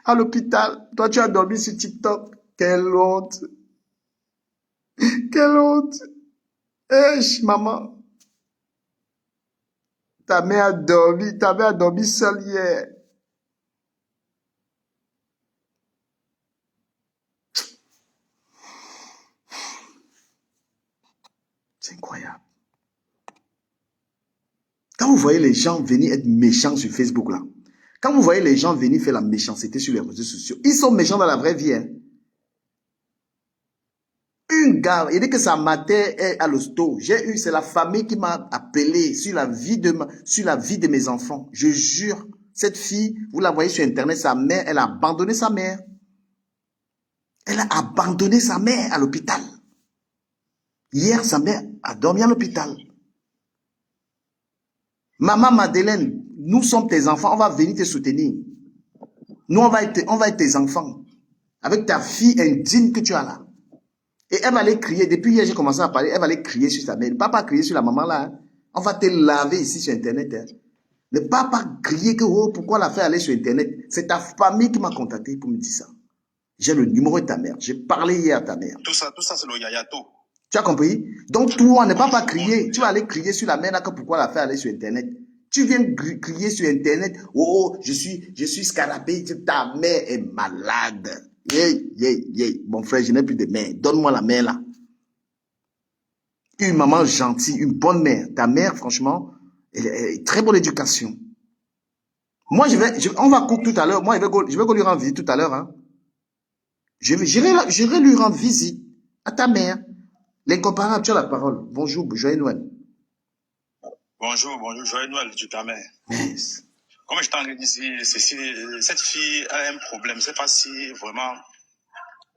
S1: à l'hôpital. Toi, tu as dormi sur TikTok. Quelle honte. Quelle honte. Maman. Ta mère a dormi seule hier. C'est incroyable. Quand vous voyez les gens venir être méchants sur Facebook là, quand vous voyez les gens venir faire la méchanceté sur les réseaux sociaux, ils sont méchants dans la vraie vie. Hein. Une gare, il dit que sa mère est à l'hosto. C'est la famille qui m'a appelé sur la vie de mes enfants. Je jure, cette fille, vous la voyez sur Internet, sa mère, elle a abandonné sa mère. Elle a abandonné sa mère à l'hôpital. Hier, sa mère a dormi à l'hôpital. Maman Madeleine, nous sommes tes enfants, on va venir te soutenir. Nous, on va être tes enfants. Avec ta fille indigne que tu as là. Et elle va aller crier. Depuis hier, j'ai commencé à parler. Elle va aller crier sur sa mère. Papa crier sur la maman là. Hein. On va te laver ici sur Internet. Hein. Ne pas crier que oh, pourquoi la faire aller sur Internet. C'est ta famille qui m'a contacté pour me dire ça. J'ai le numéro de ta mère. J'ai parlé hier à ta mère.
S2: Tout ça c'est le yayato.
S1: Tu as compris? Donc toi, ne pas crier. Tu vas aller crier sur la mère là que pourquoi la faire aller sur Internet. Tu viens crier sur Internet. Oh, je suis scarabée. Ta mère est malade. Mon frère, je n'ai plus de mère. Donne-moi la mère là. Une maman gentille, une bonne mère. Ta mère, franchement, elle est très bonne éducation. Moi, on va couper tout à l'heure. Moi, je vais lui rendre visite tout à l'heure. Hein. Je vais lui rendre visite à ta mère. L'incomparable, tu as la parole. Bonjour, joyeux Noël.
S2: Bonjour, joyeux Noël, tu ta mère.
S1: Yes.
S2: Comme je t'en dis, cette fille a un problème. Je ne sais pas si vraiment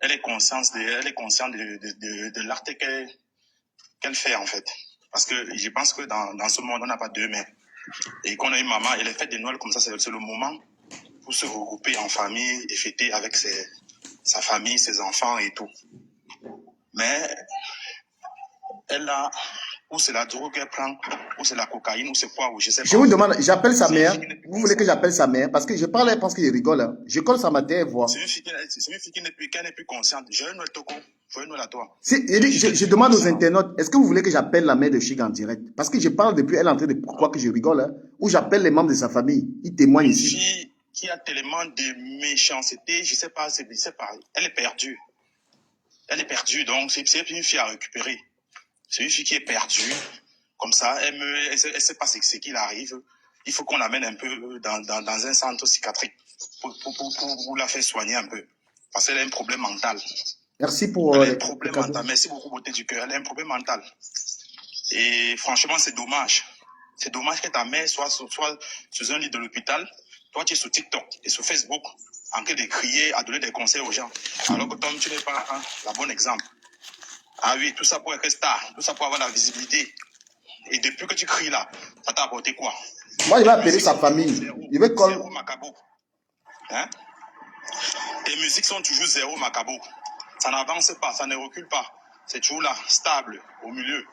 S2: elle est consciente de l'acte qu'elle fait en fait. Parce que je pense que dans ce monde, on n'a pas deux mères. Et qu'on a une maman, et les fêtes de Noël comme ça, c'est le moment pour se regrouper en famille et fêter avec sa famille, ses enfants et tout. Mais elle a, ou c'est la drogue qu'elle prend, ou c'est la cocaïne, ou c'est quoi, ou je sais pas.
S1: Je vous demande, j'appelle sa mère. Vous voulez que j'appelle sa mère? Parce que je parle, elle pense qu'il rigole. Hein. Je colle sa matin et voit.
S2: C'est une fille qui n'est plus consciente. Joyeux Noël, Toko. Joyeux Noël à toi.
S1: Je demande aux internautes, est-ce que vous voulez que j'appelle la mère de Chiga en direct? Parce que je parle depuis, elle est en train de croire que je rigole. Hein, ou j'appelle les membres de sa famille. Ils témoignent ici.
S2: Une fille qui a tellement de méchanceté, je sais pas, elle est perdue. Elle est perdue, donc c'est une fille à récupérer. C'est une fille qui est perdue. Comme ça, elle sait pas ce qu'il arrive. Il faut qu'on l'amène un peu dans un centre psychiatrique pour la faire soigner un peu. Parce qu'elle a un problème mental.
S1: Merci pour
S2: elle a un problème mental. Merci beaucoup, beauté du cœur. Elle a un problème mental. Et franchement, c'est dommage. C'est dommage que ta mère soit sur un lit de l'hôpital. Toi, tu es sur TikTok et sur Facebook en train de crier, à donner des conseils aux gens. Alors que toi, tu n'es pas la bonne exemple. Ah oui, tout ça pour être star, tout ça pour avoir la visibilité. Et depuis que tu cries là, ça t'a apporté quoi?
S1: Moi, je vais appeler sa famille. Je vais coller.
S2: Zéro macabo. Hein? Tes musiques sont toujours zéro macabo. Ça n'avance pas, ça ne recule pas. C'est toujours là, stable, au milieu.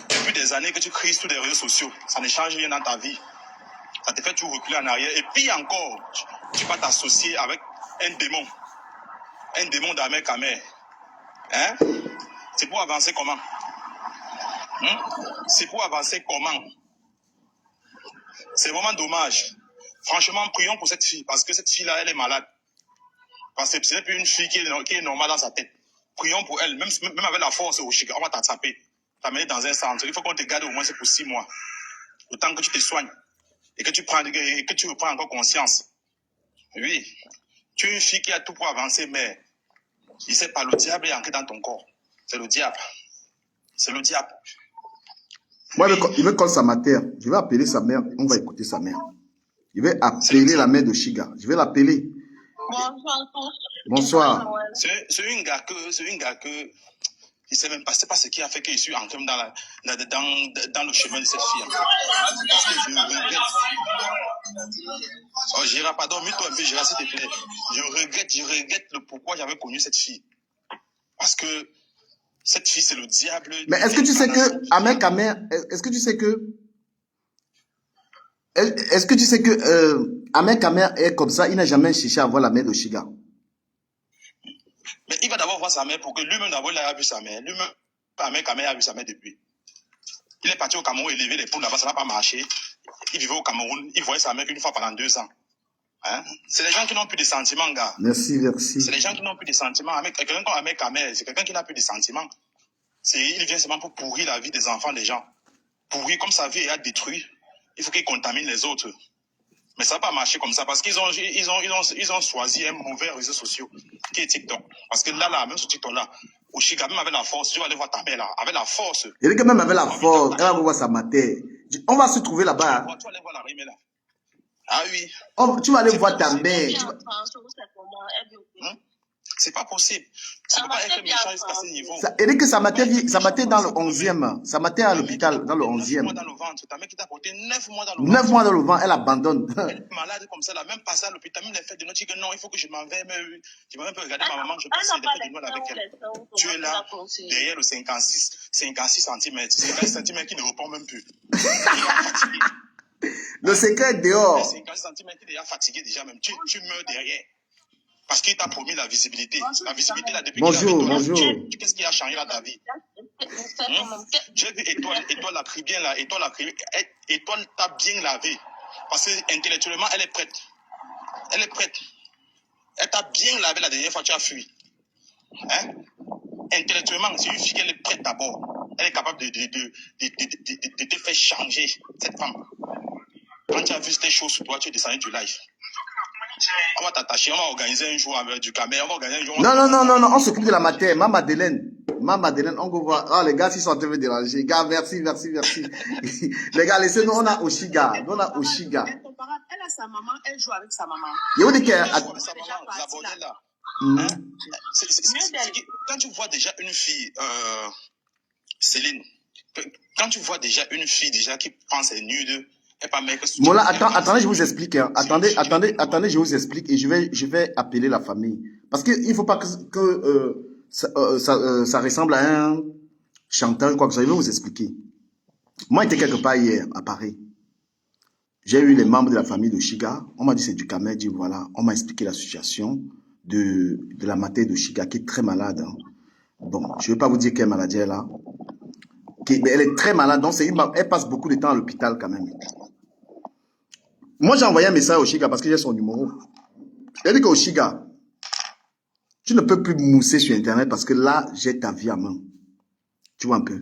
S2: Depuis des années que tu cries sur les réseaux sociaux, ça ne change rien dans ta vie. Ça te fait toujours reculer en arrière. Et puis encore, tu vas t'associer avec un démon d'Amer Kamer. Hein? C'est pour avancer comment? C'est pour avancer comment? C'est vraiment dommage. Franchement, prions pour cette fille, parce que cette fille-là, elle est malade. Parce que ce n'est plus une fille qui est normale dans sa tête. Prions pour elle, même avec la force au Chiga, on va t'attraper, t'amener dans un centre. Il faut qu'on te garde au moins pour 6 mois. Le temps que tu te soignes et que tu reprends encore conscience. Oui, tu es une fille qui a tout pour avancer, mais je ne sais pas, le diable est ancré dans ton corps. C'est le diable. C'est le diable.
S1: Moi, il veut coller sa mère. Je vais appeler sa mère. On va écouter sa mère. Je vais appeler la mère de Chiga. Je vais l'appeler. Bonsoir.
S2: C'est une gars que je ne sais même pas, c'est pas ce qui a fait que je suis entré dans le chemin de cette fille. Parce que je regrette. Oh, Gérard, pardon, mets-toi un peu, Gérard, s'il te plaît. Je regrette le pourquoi j'avais connu cette fille. Parce que cette fille, c'est le diable.
S1: Mais est-ce que tu sais que Amer Kamer, est-ce que tu sais que Amer Kamer est comme ça, il n'a jamais cherché à voir la mère de Chiga.
S2: Mais il va d'abord voir sa mère pour que lui-même d'abord il a vu sa mère. Lui-même, Amer Kamer a vu sa mère depuis. Il est parti au Cameroun élever les poules là-bas, ça n'a pas marché. Il vivait au Cameroun, il voyait sa mère qu'une fois pendant 2 ans. Hein? C'est les gens qui n'ont plus de sentiments, gars.
S1: Merci.
S2: C'est les gens qui n'ont plus de sentiments. Quelqu'un comme Amer Kamer, c'est quelqu'un qui n'a plus de sentiments. Il vient seulement pour pourrir la vie des enfants des gens. Pourrir comme sa vie est détruite. Il faut qu'il contamine les autres. Mais ça n'a pas marché comme ça parce qu'ils ont choisi un mauvais réseau social qui est TikTok. Parce que là, même sur TikTok là, Oshiga même avec la force, tu vas aller voir ta mère là, avec la force.
S1: Il dit que même avec la force, elle va voir sa mère. On va se trouver là-bas.
S2: Tu vas aller voir la rime là. Ah oui.
S1: Tu vas aller voir ta mère.
S2: C'est pas possible. Ça ne peut pas être méchant jusqu'à ce niveau.
S1: Il dit que sa mère dans le 11e. Sa mère à l'hôpital dans le 11e.
S2: 9 mois dans le ventre. Ta mère qui t'a porté 9 mois dans le ventre.
S1: 9 mois dans le ventre, elle abandonne.
S2: Elle est malade comme ça, là. Même passé à l'hôpital, même les fêtes de Noël, que non, il faut que je m'en vais. Je vais un peu regarder ma maman, je passe les fêtes de Noël avec elle. Tu es là, derrière le 56 cm. 56 cm qui ne répond même plus. Il est fatigué.
S1: Le secret est dehors.
S2: C'est quand tu sens qu'il est déjà fatigué déjà même. Tu meurs derrière. Parce qu'il t'a promis la visibilité. La visibilité là depuis qu'il a
S1: Bonjour, bonjour.
S2: Qu'est-ce qui a changé dans ta vie? J'ai vu Étoile la pris bien là. Étoile t'a bien lavé. Parce que intellectuellement, elle est prête. Elle est prête. Elle t'a bien lavé la dernière fois, tu as fui. Hein? Intellectuellement, c'est une fille qu'elle est prête d'abord. Elle est capable de te faire changer, cette femme. Quand tu as vu ces choses sur toi, tu es descendu du live. On va t'attacher, on va organiser un jour avec du caméra, on va organiser un jour.
S1: Non, on s'occupe de la matière. Ma Madeleine, on va voir. Ah, les gars, s'ils sont en train de déranger. Les gars, merci. Les gars, laissez-nous, on a Oshiga.
S3: Elle a sa maman, elle joue avec sa maman.
S1: Il y a des
S2: la bordelle là. Hein? Quand tu vois déjà une fille, Céline, quand tu vois déjà une fille déjà qui pense elle nude, elle pas mec.
S1: Mola, attendez, je vous explique. Hein. Attendez, je vous explique et je vais appeler la famille. Parce qu'il ne faut pas que ça ressemble à un chanteur, quoi que ce soit. Je vais vous expliquer. Moi, j'étais quelque part hier, à Paris. J'ai eu les membres de la famille de Shiga. On m'a dit c'est du Camer. Dit voilà, on m'a expliqué la situation de la mater de Shiga qui est très malade. Hein. Bon, je ne vais pas vous dire quelle maladie elle a. Mais elle est très malade, donc elle passe beaucoup de temps à l'hôpital quand même. Moi, j'ai envoyé un message au Shiga parce que j'ai son numéro. Elle dit qu'au Shiga, tu ne peux plus mousser sur Internet parce que là, j'ai ta vie à main. Tu vois un peu.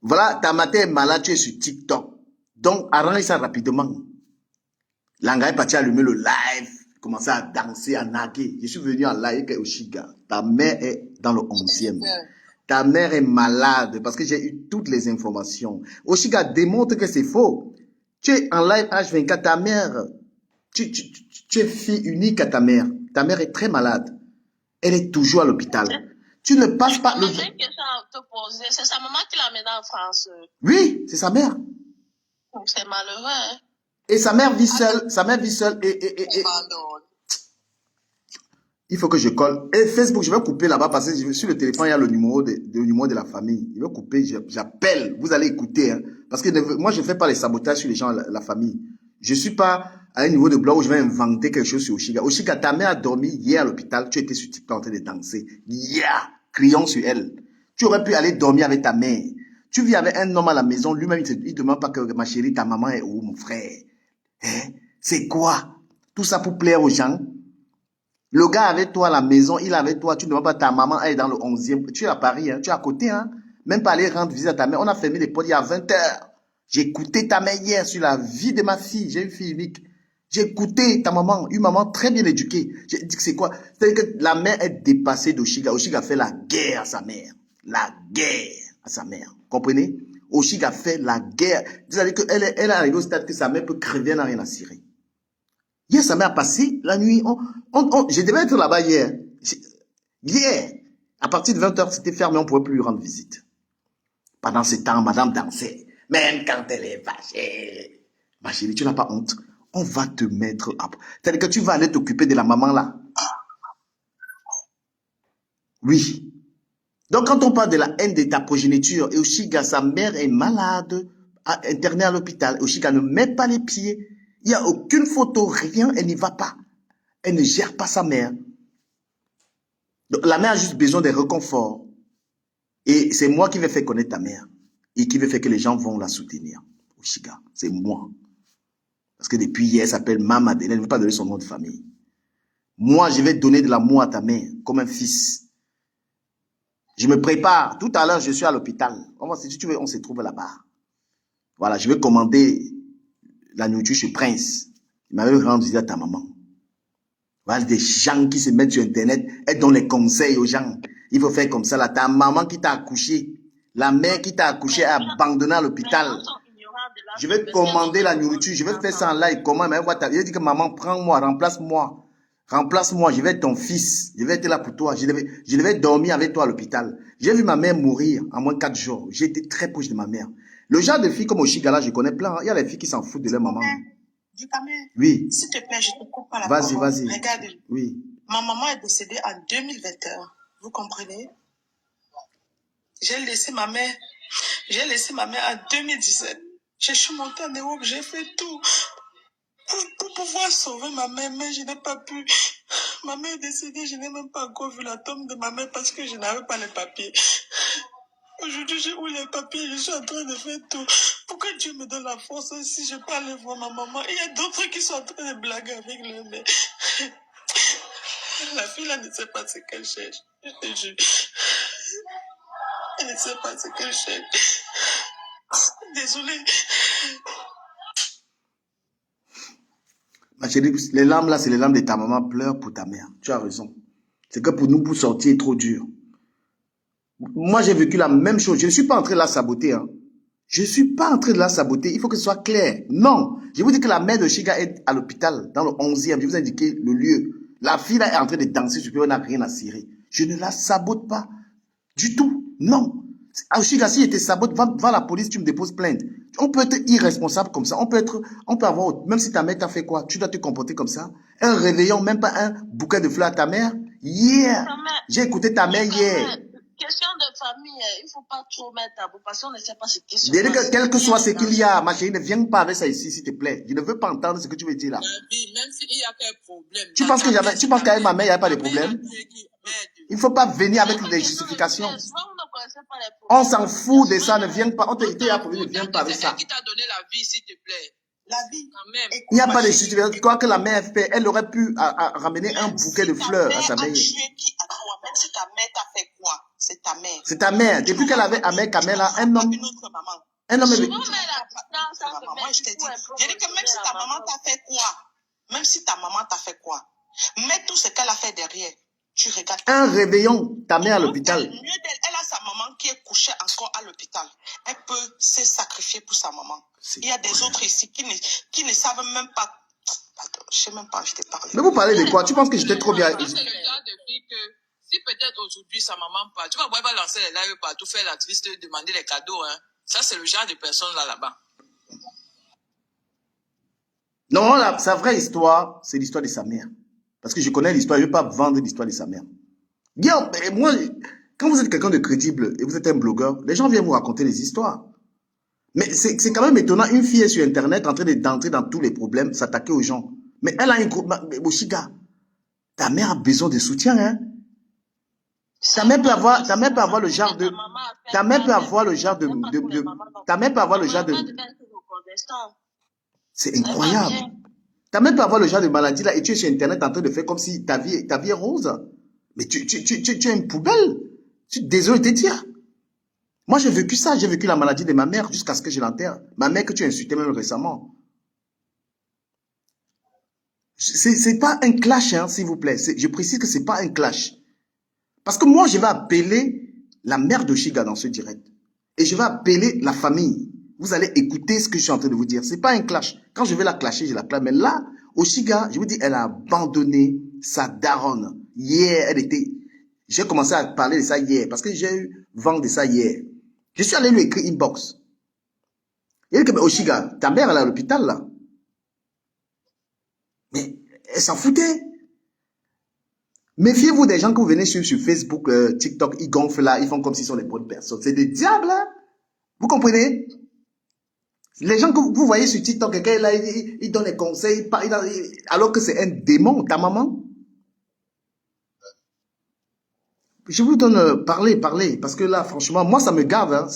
S1: Voilà, ta mater est malade, tu es sur TikTok. Donc, arrange ça rapidement. L'engrais est parti allumer le live, commencer à danser, à naguer. Je suis venu en live au Shiga. Ta mère est dans le 11e. Ta mère est malade parce que j'ai eu toutes les informations. Oshiga démontre que c'est faux. Tu es en live H24, ta mère, tu es fille unique à ta mère. Ta mère est très malade. Elle est toujours à l'hôpital. Tu ne passes pas le...
S4: J'ai une question à te poser. C'est sa maman qui l'a amenée en France.
S1: Oui, c'est sa mère.
S4: C'est malheureux, hein?
S1: Et sa mère vit seule. Sa mère vit seule et... Il faut que je colle. Et Facebook, je vais couper là-bas parce que sur le téléphone, il y a le numéro de la famille. Je vais couper, j'appelle. Vous allez écouter. Hein, parce que moi, je ne fais pas les sabotages sur les gens, la famille. Je ne suis pas à un niveau de blog où je vais inventer quelque chose sur Oshiga. Oshiga, ta mère a dormi hier à l'hôpital. Tu étais sur TikTok en train de danser. Yeah! Criant sur elle. Tu aurais pu aller dormir avec ta mère. Tu vis avec un homme à la maison. Lui-même, il ne demande pas que ma chérie, ta maman est où, mon frère? Hein? C'est quoi? Tout ça pour plaire aux gens? Le gars avec toi à la maison, il est avec toi, tu ne vois pas ta maman, elle est dans le 11e. Tu es à Paris, hein, tu es à côté, hein. Même pas aller rendre visite à ta mère. On a fermé les portes il y a 20 heures. J'ai écouté ta mère hier sur la vie de ma fille. J'ai une fille unique. J'ai écouté ta maman, une maman très bien éduquée. J'ai dit que c'est quoi? C'est-à-dire que la mère est dépassée d'Oshiga. Oshiga fait la guerre à sa mère. La guerre à sa mère. Comprenez? Oshiga fait la guerre. C'est-à-dire qu'elle est arrivée au stade que sa mère peut crever, elle n'a rien à cirer. Hier, sa mère a passé la nuit. Je devais être là-bas hier. Hier, à partir de 20h, c'était fermé, on ne pouvait plus lui rendre visite. Pendant ce temps, madame dansait. Même quand elle est fâchée. Ma chérie, tu n'as pas honte. On va te mettre à... C'est-à-dire que tu vas aller t'occuper de la maman là. Oui. Donc, quand on parle de la haine de ta progéniture, et Oshiga, sa mère est malade, internée à l'hôpital. Oshiga ne met pas les pieds. Il n'y a aucune photo, rien, elle n'y va pas. Elle ne gère pas sa mère. Donc, la mère a juste besoin de réconfort. Et c'est moi qui vais faire connaître ta mère. Et qui vais faire que les gens vont la soutenir. Oshiga, c'est moi. Parce que depuis hier, elle s'appelle Mama Madeleine. Elle ne veut pas donner son nom de famille. Moi, je vais donner de l'amour à ta mère, comme un fils. Je me prépare. Tout à l'heure, je suis à l'hôpital. Si tu veux, on se trouve là-bas. Voilà, je vais commander la nourriture chez Prince. Il m'avait rendu visite à ta maman. Voilà, des gens qui se mettent sur Internet et donnent les conseils aux gens. Il faut faire comme ça. Là, ta maman qui t'a accouché, la mère qui t'a accouché a abandonné à l'hôpital. Je vais te commander la nourriture. Je vais faire ça en live. Comment? Il dit que maman, prends-moi, remplace-moi. Remplace-moi, je vais être ton fils. Je vais être là pour toi. Je devais dormir avec toi à l'hôpital. J'ai vu ma mère mourir en moins de 4 jours. J'ai été très proche de ma mère. Le genre de filles comme Oshiga là, je connais plein. Il y a les filles qui s'en foutent de leur maman. Oui.
S3: S'il te plaît, je te coupe pas la
S1: parole. Vas-y.
S3: Regarde.
S1: Oui.
S3: Ma maman est décédée en 2021. Vous comprenez? J'ai laissé ma mère en 2017. Je suis montée en Europe, j'ai fait tout. pour pouvoir sauver ma mère, mais je n'ai pas pu. Ma mère est décédée, je n'ai même pas encore vu la tombe de ma mère parce que je n'avais pas les papiers. Aujourd'hui, j'ai eu les papiers, je suis en train de faire tout. Pour que Dieu me donne la force si je peux aller voir ma maman. Il y a d'autres qui sont en train de blaguer avec leur mère. La fille là ne sait pas ce qu'elle cherche. Je te jure. Elle ne sait pas ce qu'elle cherche. Désolée.
S1: Ma chérie, les larmes là, c'est les larmes de ta maman. Pleure pour ta mère. Tu as raison. C'est que pour nous, pour sortir, trop dur. Moi, j'ai vécu la même chose. Je ne suis pas en train de la saboter. Hein. Je ne suis pas en train de la saboter. Il faut que ce soit clair. Non. Je vous dis que la mère de Chiga est à l'hôpital, dans le 11e. Je vous ai indiqué le lieu. La fille là est en train de danser sur le pied. On n'a rien à cirer. Je ne la sabote pas. Du tout. Non. Chiga, si je te sabote, va à la police, tu me déposes plainte. On peut être irresponsable comme ça. On peut avoir, même si ta mère t'a fait quoi, tu dois te comporter comme ça. Un réveillon, même pas un bouquet de fleurs à ta mère. Yeah. J'ai écouté ta mère hier.
S4: Question de famille, il ne faut pas trop mettre à bout parce qu'on ne sait pas ce qui se
S1: passe. Quel que soit ce qu'il y a, ma chérie, ne viens pas avec ça ici, s'il te plaît. Je ne veux pas entendre ce que tu veux dire là.
S3: Même s'il y a quel problème.
S1: Tu penses qu'avec ma mère, il n'y a pas de problème? Il ne faut pas venir avec des justifications. On s'en fout de ça, ne viens pas. On te dit, ne viens pas avec ça.
S3: Qui t'a donné la vie, s'il te plaît? La vie.
S1: Il n'y a pas de justification. Quoi que la mère fait, elle aurait pu ramener un bouquet de fleurs à sa mère.
S3: Même si ta mère t'a fait quoi? C'est ta mère.
S1: C'est ta mère. Depuis qu'elle avait avec Kamela, un homme. Un homme.
S3: Moi, je t'ai dit. J'ai dit que même si ta maman t'a fait quoi? Même si ta maman t'a fait quoi? Mets tout ce qu'elle a fait derrière. Tu regardes.
S1: Un réveillon, ta mère à l'hôpital.
S3: Elle a sa maman qui est couchée encore à l'hôpital. Elle peut se sacrifier pour sa maman. Il y a des autres ici qui ne savent même pas. Pardon, je ne sais même pas, je te parle.
S1: Mais vous parlez de quoi? Tu penses que j'étais trop bien?
S3: C'est le genre de fille que si peut-être aujourd'hui sa maman part, tu vas voir, elle va lancer les lives partout, faire la triste, demander les cadeaux. Hein. Ça, c'est le genre de personne là-bas.
S1: Non, sa vraie histoire, c'est l'histoire de sa mère. Parce que je connais l'histoire, je ne veux pas vendre l'histoire de sa mère. Bien, moi, quand vous êtes quelqu'un de crédible et vous êtes un blogueur, les gens viennent vous raconter des histoires. Mais c'est quand même étonnant, une fille est sur Internet en train d'entrer dans tous les problèmes, s'attaquer aux gens. Mais elle a un groupe. Oshiga, ta mère a besoin de soutien, hein. Ta mère peut avoir le genre de. Ta mère peut avoir le genre de. Ta mère peut avoir le genre de. C'est incroyable. Ta mère peut avoir le genre de maladie là et tu es sur Internet en train de faire comme si ta vie est rose. Mais tu es une poubelle. Désolé de te dire. Moi, j'ai vécu ça. J'ai vécu la maladie de ma mère jusqu'à ce que je l'enterre. Ma mère que tu as insultée même récemment. C'est pas un clash, hein, s'il vous plaît. Je précise que c'est pas un clash. Parce que moi, je vais appeler la mère de Chiga dans ce direct. Et je vais appeler la famille. Vous allez écouter ce que je suis en train de vous dire. C'est pas un clash. Quand je vais la clasher, je la clash. Mais là, Oshiga, je vous dis, elle a abandonné sa daronne. Hier, j'ai commencé à parler de ça hier. Parce que j'ai eu vent de ça hier. Je suis allé lui écrire inbox. Il dit que, Oshiga, ta mère, elle est à l'hôpital, là. Mais elle s'en foutait. Méfiez-vous des gens que vous venez suivre sur Facebook, TikTok, ils gonflent là, ils font comme s'ils sont les bonnes personnes. C'est des diables, hein? Vous comprenez? Les gens que vous voyez sur TikTok, quelqu'un là, il donne des conseils, alors que c'est un démon, ta maman. Je vous donne, parlez, parce que là, franchement, moi, ça me garde, hein,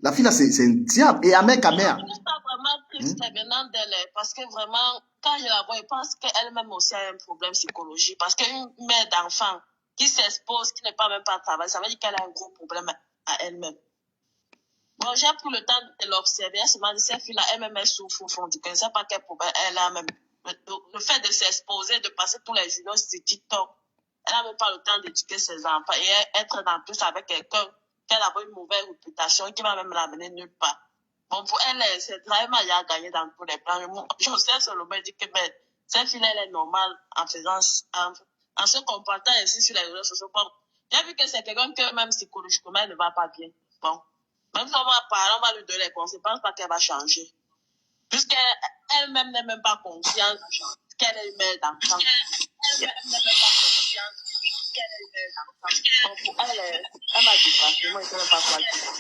S1: la fille là, c'est un diable. Et Amer Kamer.
S4: Je suis pas vraiment triste maintenant d'elle, parce que vraiment, quand je la vois, je pense qu'elle-même aussi a un problème psychologique. Parce qu'une mère d'enfant qui s'expose, qui n'est pas même pas à travailler, ça veut dire qu'elle a un gros problème à elle-même. Bon, j'ai pris le temps de l'observer. Elle se m'a dit, cette fille-là, elle-même, elle souffre au fond. Je ne sais pas quel problème elle a même. Le fait de s'exposer, de passer tous les jours sur TikTok, elle n'a même pas le temps d'éduquer ses enfants et être en plus avec quelqu'un qui a une mauvaise réputation et qui va même l'amener nulle part. Bon, pour elle, c'est vraiment à gagner dans tous les plans. Je sais seulement dire que cette fille, elle est normale en se comportant ainsi sur les réseaux sociaux. Bon, j'ai vu que c'est quelqu'un que même psychologiquement, elle ne va pas bien. Bon. Même si on va parler, on va lui donner les conseils. Je ne pense pas qu'elle va changer. Puisqu'elle-même n'est même pas confiante qu'elle est une mère d'enfant. Elle-même n'est même pas confiante qu'elle est une mère d'enfant. Donc, pour elle m'a dépassé. Moi, je ne sais même pas quoi dire. Elle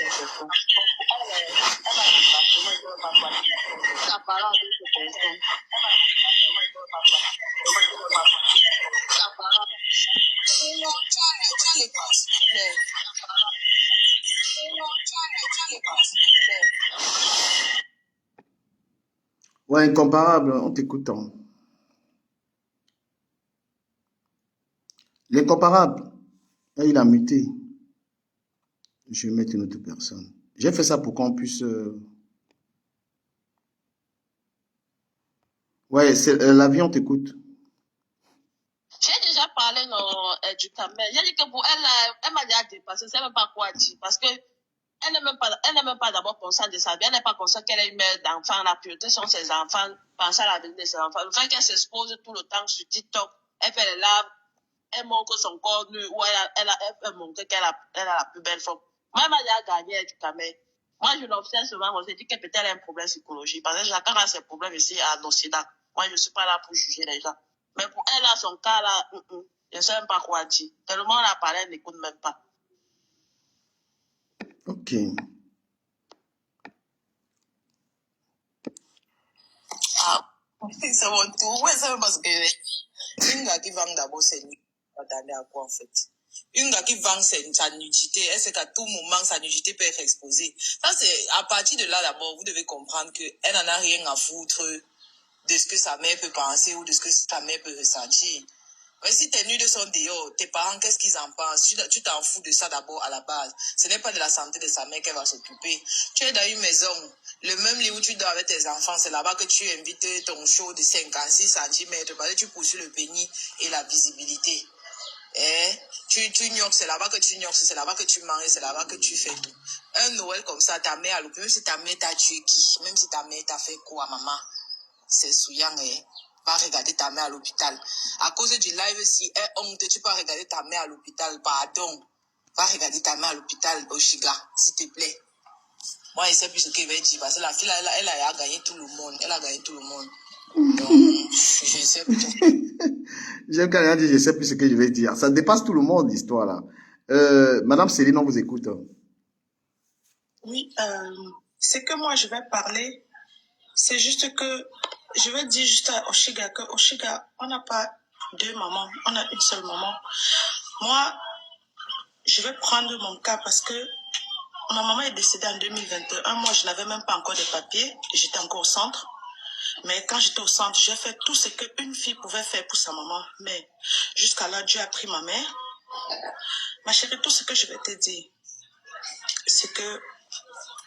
S4: m'a dépassé. Moi, je ne sais même pas quoi dire. Ça parle avec cette personne.
S1: Ouais, incomparable, on t'écoute. Hein. L'incomparable, là, il a muté. Je vais mettre une autre personne. J'ai fait ça pour qu'on puisse... Ouais, l'avion t'écoute.
S4: J'ai déjà parlé du Cameroun. J'ai dit que pour elle, elle m'a déjà dépassé. Elle ne sait même pas quoi dire. Parce que elle n'est même pas d'abord consciente de sa vie. Elle n'est pas consciente qu'elle est une mère d'enfants. La priorité sont ses enfants. Penser à l'avenir de ses enfants. Le fait qu'elle s'expose tout le temps sur TikTok, elle fait les larmes, elle montre son corps nu, ou elle montre qu'elle a la plus belle forme. Moi, elle m'a déjà gagné du Cameroun. Moi, je l'observe souvent. On s'est dit qu'elle peut-être a un problème psychologique. Parce que chacun a ses problèmes ici en Occident. Moi, je ne suis pas là pour juger les gens. Mais pour elle, à son cas, là, je ne sais même pas quoi dire. Tellement on a parlé, elle n'écoute même pas.
S1: Ok.
S3: Ah, c'est mon tour. Ouais, c'est parce que une gars qui vend d'abord c'est attendez à quoi en fait. Une gars qui vend sa nudité, est-ce qu'à tout moment sa nudité peut être exposée? Ça c'est à partir de là d'abord vous devez comprendre que elle n'en a rien à foutre de ce que sa mère peut penser ou de ce que sa mère peut ressentir. Mais si tes nudes sont dehors, tes parents, qu'est-ce qu'ils en pensent? Tu t'en fous de ça d'abord à la base. Ce n'est pas de la santé de sa mère qu'elle va s'occuper. Tu es dans une maison, le même lit où tu dors avec tes enfants, c'est là-bas que tu invites ton show de 56 cm parce que tu poursuis le pénis et la visibilité. Tu ignoques, c'est là-bas que tu ignoques, c'est là-bas que tu manges, c'est là-bas que tu fais tout. Un Noël comme ça, ta mère à l'hôpital, même si ta mère t'a tué qui? Même si ta mère t'a fait quoi, maman? C'est souillant, va regarder ta mère à l'hôpital. À cause du live, si elle honte, tu peux regarder ta mère à l'hôpital, pardon. Va regarder ta mère à l'hôpital, Oshiga, s'il te plaît. Moi, je ne sais plus ce qu'elle va dire, parce que la fille, elle a gagné tout le monde. Elle a gagné tout le monde. Donc, je ne sais plus.
S1: J'aime quand elle dit, je ne sais plus ce que je vais dire. Ça dépasse tout le monde, l'histoire là. Madame Céline, on vous écoute.
S3: Oui, c'est que moi je vais parler. C'est juste que je vais dire juste à Oshiga que Oshiga, on n'a pas deux mamans, on a une seule maman. Moi, je vais prendre mon cas parce que ma maman est décédée en 2021. Moi, je n'avais même pas encore de papiers. J'étais encore au centre. Mais quand j'étais au centre, j'ai fait tout ce qu'une fille pouvait faire pour sa maman. Mais jusqu'à là, Dieu a pris ma mère. Ma chérie, tout ce que je vais te dire, c'est que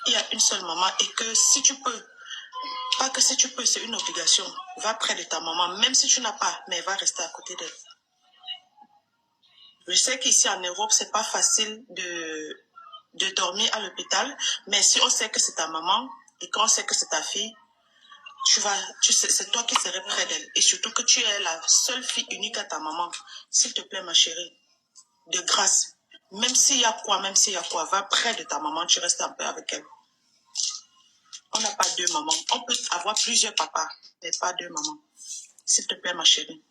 S3: il y a une seule maman et que si tu peux, pas que si tu peux, c'est une obligation. Va près de ta maman, même si tu n'as pas, mais va rester à côté d'elle. Je sais qu'ici en Europe, c'est pas facile de dormir à l'hôpital, mais si on sait que c'est ta maman et qu'on sait que c'est ta fille, c'est toi qui serais près d'elle. Et surtout que tu es la seule fille unique à ta maman. S'il te plaît, ma chérie, de grâce, même s'il y a quoi, va près de ta maman, tu restes un peu avec elle. On n'a pas deux mamans. On peut avoir plusieurs papas, mais pas deux mamans. S'il te plaît, ma chérie.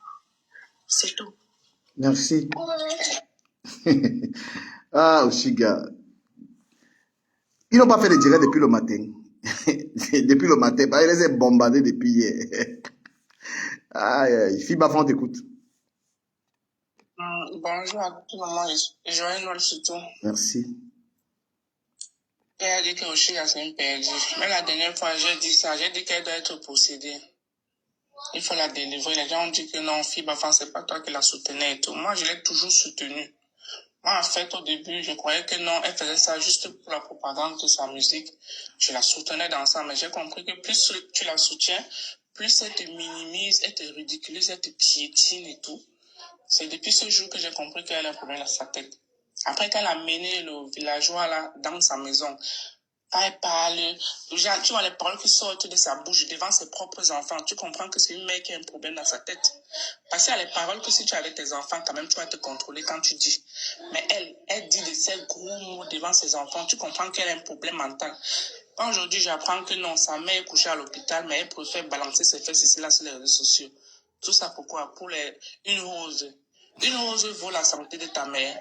S3: C'est tout.
S1: Merci. Ah, Oshiga. Ils n'ont pas fait de direct depuis le matin. Depuis le matin. Ils les ont bombardés depuis hier. Aïe, aïe. Fiba, on t'écoute.
S3: Bonjour à tout le monde. Joyeux Noël surtout.
S1: Merci.
S3: Elle a dit que Oshiga c'est une perdue. Mais la dernière fois, j'ai dit ça. J'ai dit qu'elle doit être possédée. Il faut la délivrer. Les gens ont dit que non, Fiba, c'est pas toi qui la soutenais et tout. Moi, je l'ai toujours soutenue. Moi, en fait, au début, je croyais que non, elle faisait ça juste pour la propagande de sa musique. Je la soutenais dans ça, mais j'ai compris que plus tu la soutiens, plus elle te minimise, elle te ridiculise, elle te piétine et tout. C'est depuis ce jour que j'ai compris qu'elle a un problème dans sa tête. Après qu'elle a mené le villageois là dans sa maison, elle parle, tu vois les paroles qui sortent de sa bouche devant ses propres enfants, tu comprends que c'est une mère qui a un problème dans sa tête. Parce qu'il y a les paroles que si tu as avec tes enfants, quand même tu vas te contrôler quand tu dis. Mais elle dit de ces gros mots devant ses enfants, tu comprends qu'elle a un problème mental. Aujourd'hui, j'apprends que non, sa mère est couchée à l'hôpital, mais elle préfère balancer ses fesses ici là sur les réseaux sociaux. Tout ça pourquoi? Pour une rose. Une rose vaut la santé de ta mère.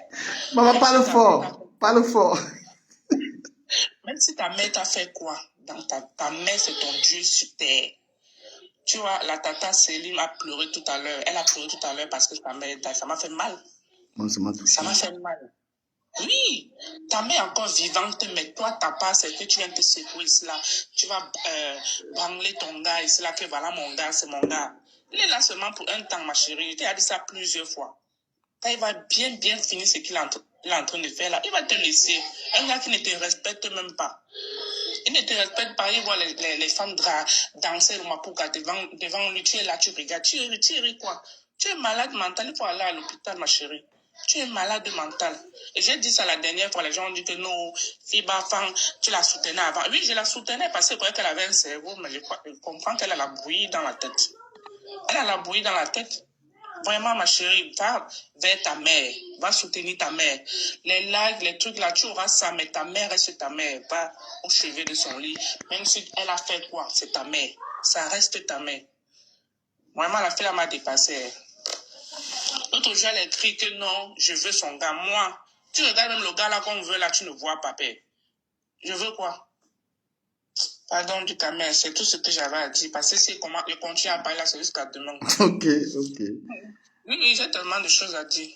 S1: Maman, parle fort. Parle fort.
S3: Même si ta mère t'a fait quoi? Donc ta mère, c'est ton Dieu sur terre. Tu vois, la tata Céline a pleuré tout à l'heure. Elle a pleuré tout à l'heure parce que sa mère est. Ça m'a fait mal.
S1: Bon, ça m'a touché.
S3: Ça m'a fait mal. Oui, ta mère est encore vivante, mais toi, ta part, c'est que tu viens te secouer cela. Tu vas branler ton gars et cela, que voilà mon gars, c'est mon gars. Il est là seulement pour un temps, ma chérie. Je t'ai dit ça plusieurs fois. Quand il va bien finir ce qu'il est en train de faire là, il va te laisser. Un gars qui ne te respecte même pas. Il ne te respecte pas, il voit les femmes danser le mapuka devant lui. Tu es là, tu regardes. Tu es quoi? Tu es malade mental, il faut aller à l'hôpital, ma chérie. Tu es malade mental. Et j'ai dit ça la dernière fois, les gens ont dit que non, Fiba Fang, tu la soutenais avant. Oui, je la soutenais parce que qu'elle avait un cerveau, mais je comprends qu'elle a la bouillie dans la tête. Elle a la bouillie dans la tête. Vraiment, ma chérie, va vers ta mère. Va soutenir ta mère. Les likes, les trucs là, tu auras ça, mais ta mère reste ta mère. Pas au chevet de son lit. Même si elle a fait quoi, c'est ta mère. Ça reste ta mère. Vraiment, la fille m'a dépassé. L'autre jour, elle a écrit que non, je veux son gars. Moi, tu regardes même le gars là qu'on veut là, tu ne vois pas, père. Je veux quoi? Pardon du camère, c'est tout ce que j'avais à dire. Parce que c'est comment je continue à parler là, c'est jusqu'à demain.
S1: Ok, ok.
S3: Oui, j'ai tellement de choses à dire.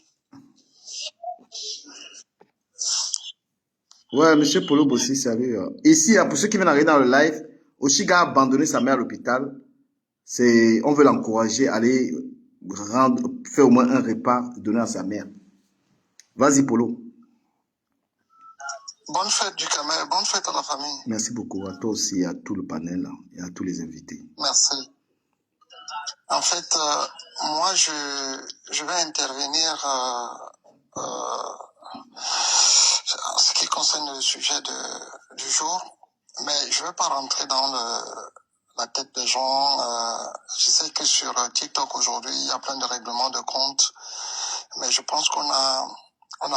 S1: Ouais, monsieur Polo Bossi, salut. Ici, pour ceux qui viennent arriver dans le live, Oshiga a abandonné sa mère à l'hôpital. On veut l'encourager à aller faire au moins un repas donné à sa mère. Vas-y, Polo.
S2: Bonne fête du Cameroun, bonne fête à la famille.
S1: Merci beaucoup à toi aussi, à tout le panel et à tous les invités.
S2: Merci. En fait, moi, je vais intervenir en ce qui concerne le sujet du jour, mais je ne vais pas rentrer dans la tête des gens. Je sais que sur TikTok aujourd'hui, il y a plein de règlements de compte, mais je pense qu'on a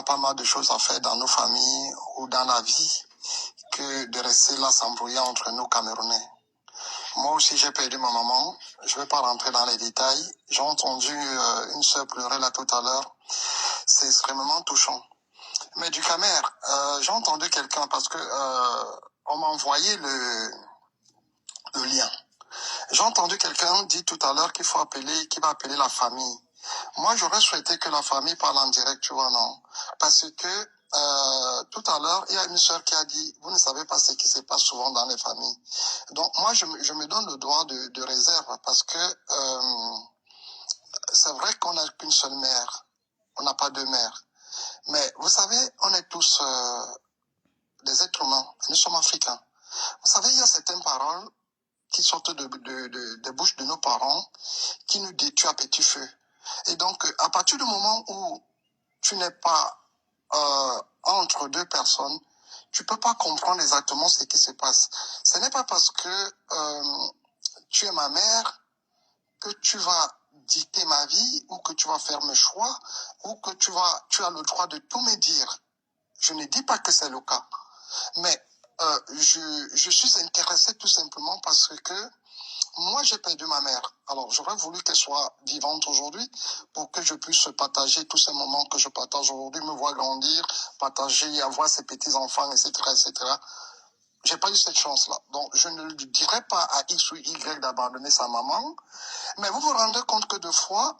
S2: pas mal de choses à faire dans nos familles ou dans la vie que de rester là s'embrouiller entre nous Camerounais. Moi aussi, j'ai perdu ma maman. Je ne vais pas rentrer dans les détails. J'ai entendu une sœur pleurer là tout à l'heure. C'est extrêmement touchant. Mais du Camer, j'ai entendu quelqu'un parce que on m'a envoyé le lien. J'ai entendu quelqu'un dire tout à l'heure qu'il va appeler la famille. Moi, j'aurais souhaité que la famille parle en direct, tu vois, non? Parce que tout à l'heure, il y a une sœur qui a dit, vous ne savez pas ce qui se passe souvent dans les familles. Donc, moi, je me donne le droit de réserve parce que c'est vrai qu'on n'a qu'une seule mère. On n'a pas deux mères. Mais vous savez, on est tous des êtres humains. Nous sommes africains. Vous savez, il y a certaines paroles qui sortent des bouches de nos parents qui nous détruisent à petit feu. Et donc, à partir du moment où tu n'es pas entre deux personnes, tu peux pas comprendre exactement ce qui se passe. Ce n'est pas parce que tu es ma mère que tu vas dicter ma vie ou que tu vas faire mes choix ou que tu as le droit de tout me dire. Je ne dis pas que c'est le cas. Mais je suis intéressé tout simplement parce que moi, j'ai perdu ma mère. Alors, j'aurais voulu qu'elle soit vivante aujourd'hui pour que je puisse partager tous ces moments que je partage aujourd'hui, me voir grandir, partager, avoir ses petits-enfants, etc., etc. J'ai pas eu cette chance-là. Donc, je ne lui dirais pas à X ou Y d'abandonner sa maman, mais vous vous rendez compte que deux fois,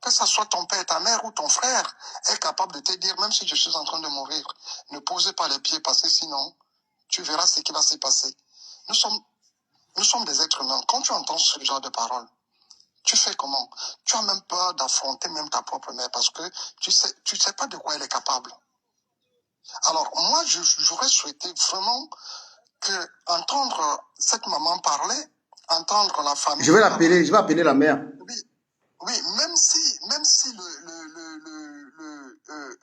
S2: que ce soit ton père, ta mère ou ton frère, est capable de te dire, même si je suis en train de mourir, ne posez pas les pieds parce que sinon, tu verras ce qui va se passer. Nous sommes des êtres humains. Quand tu entends ce genre de paroles, tu fais comment? Tu as même peur d'affronter même ta propre mère parce que tu sais pas de quoi elle est capable. Alors, moi, j'aurais souhaité vraiment que entendre cette maman parler, entendre la famille.
S1: Je vais appeler la mère.
S2: Oui, même si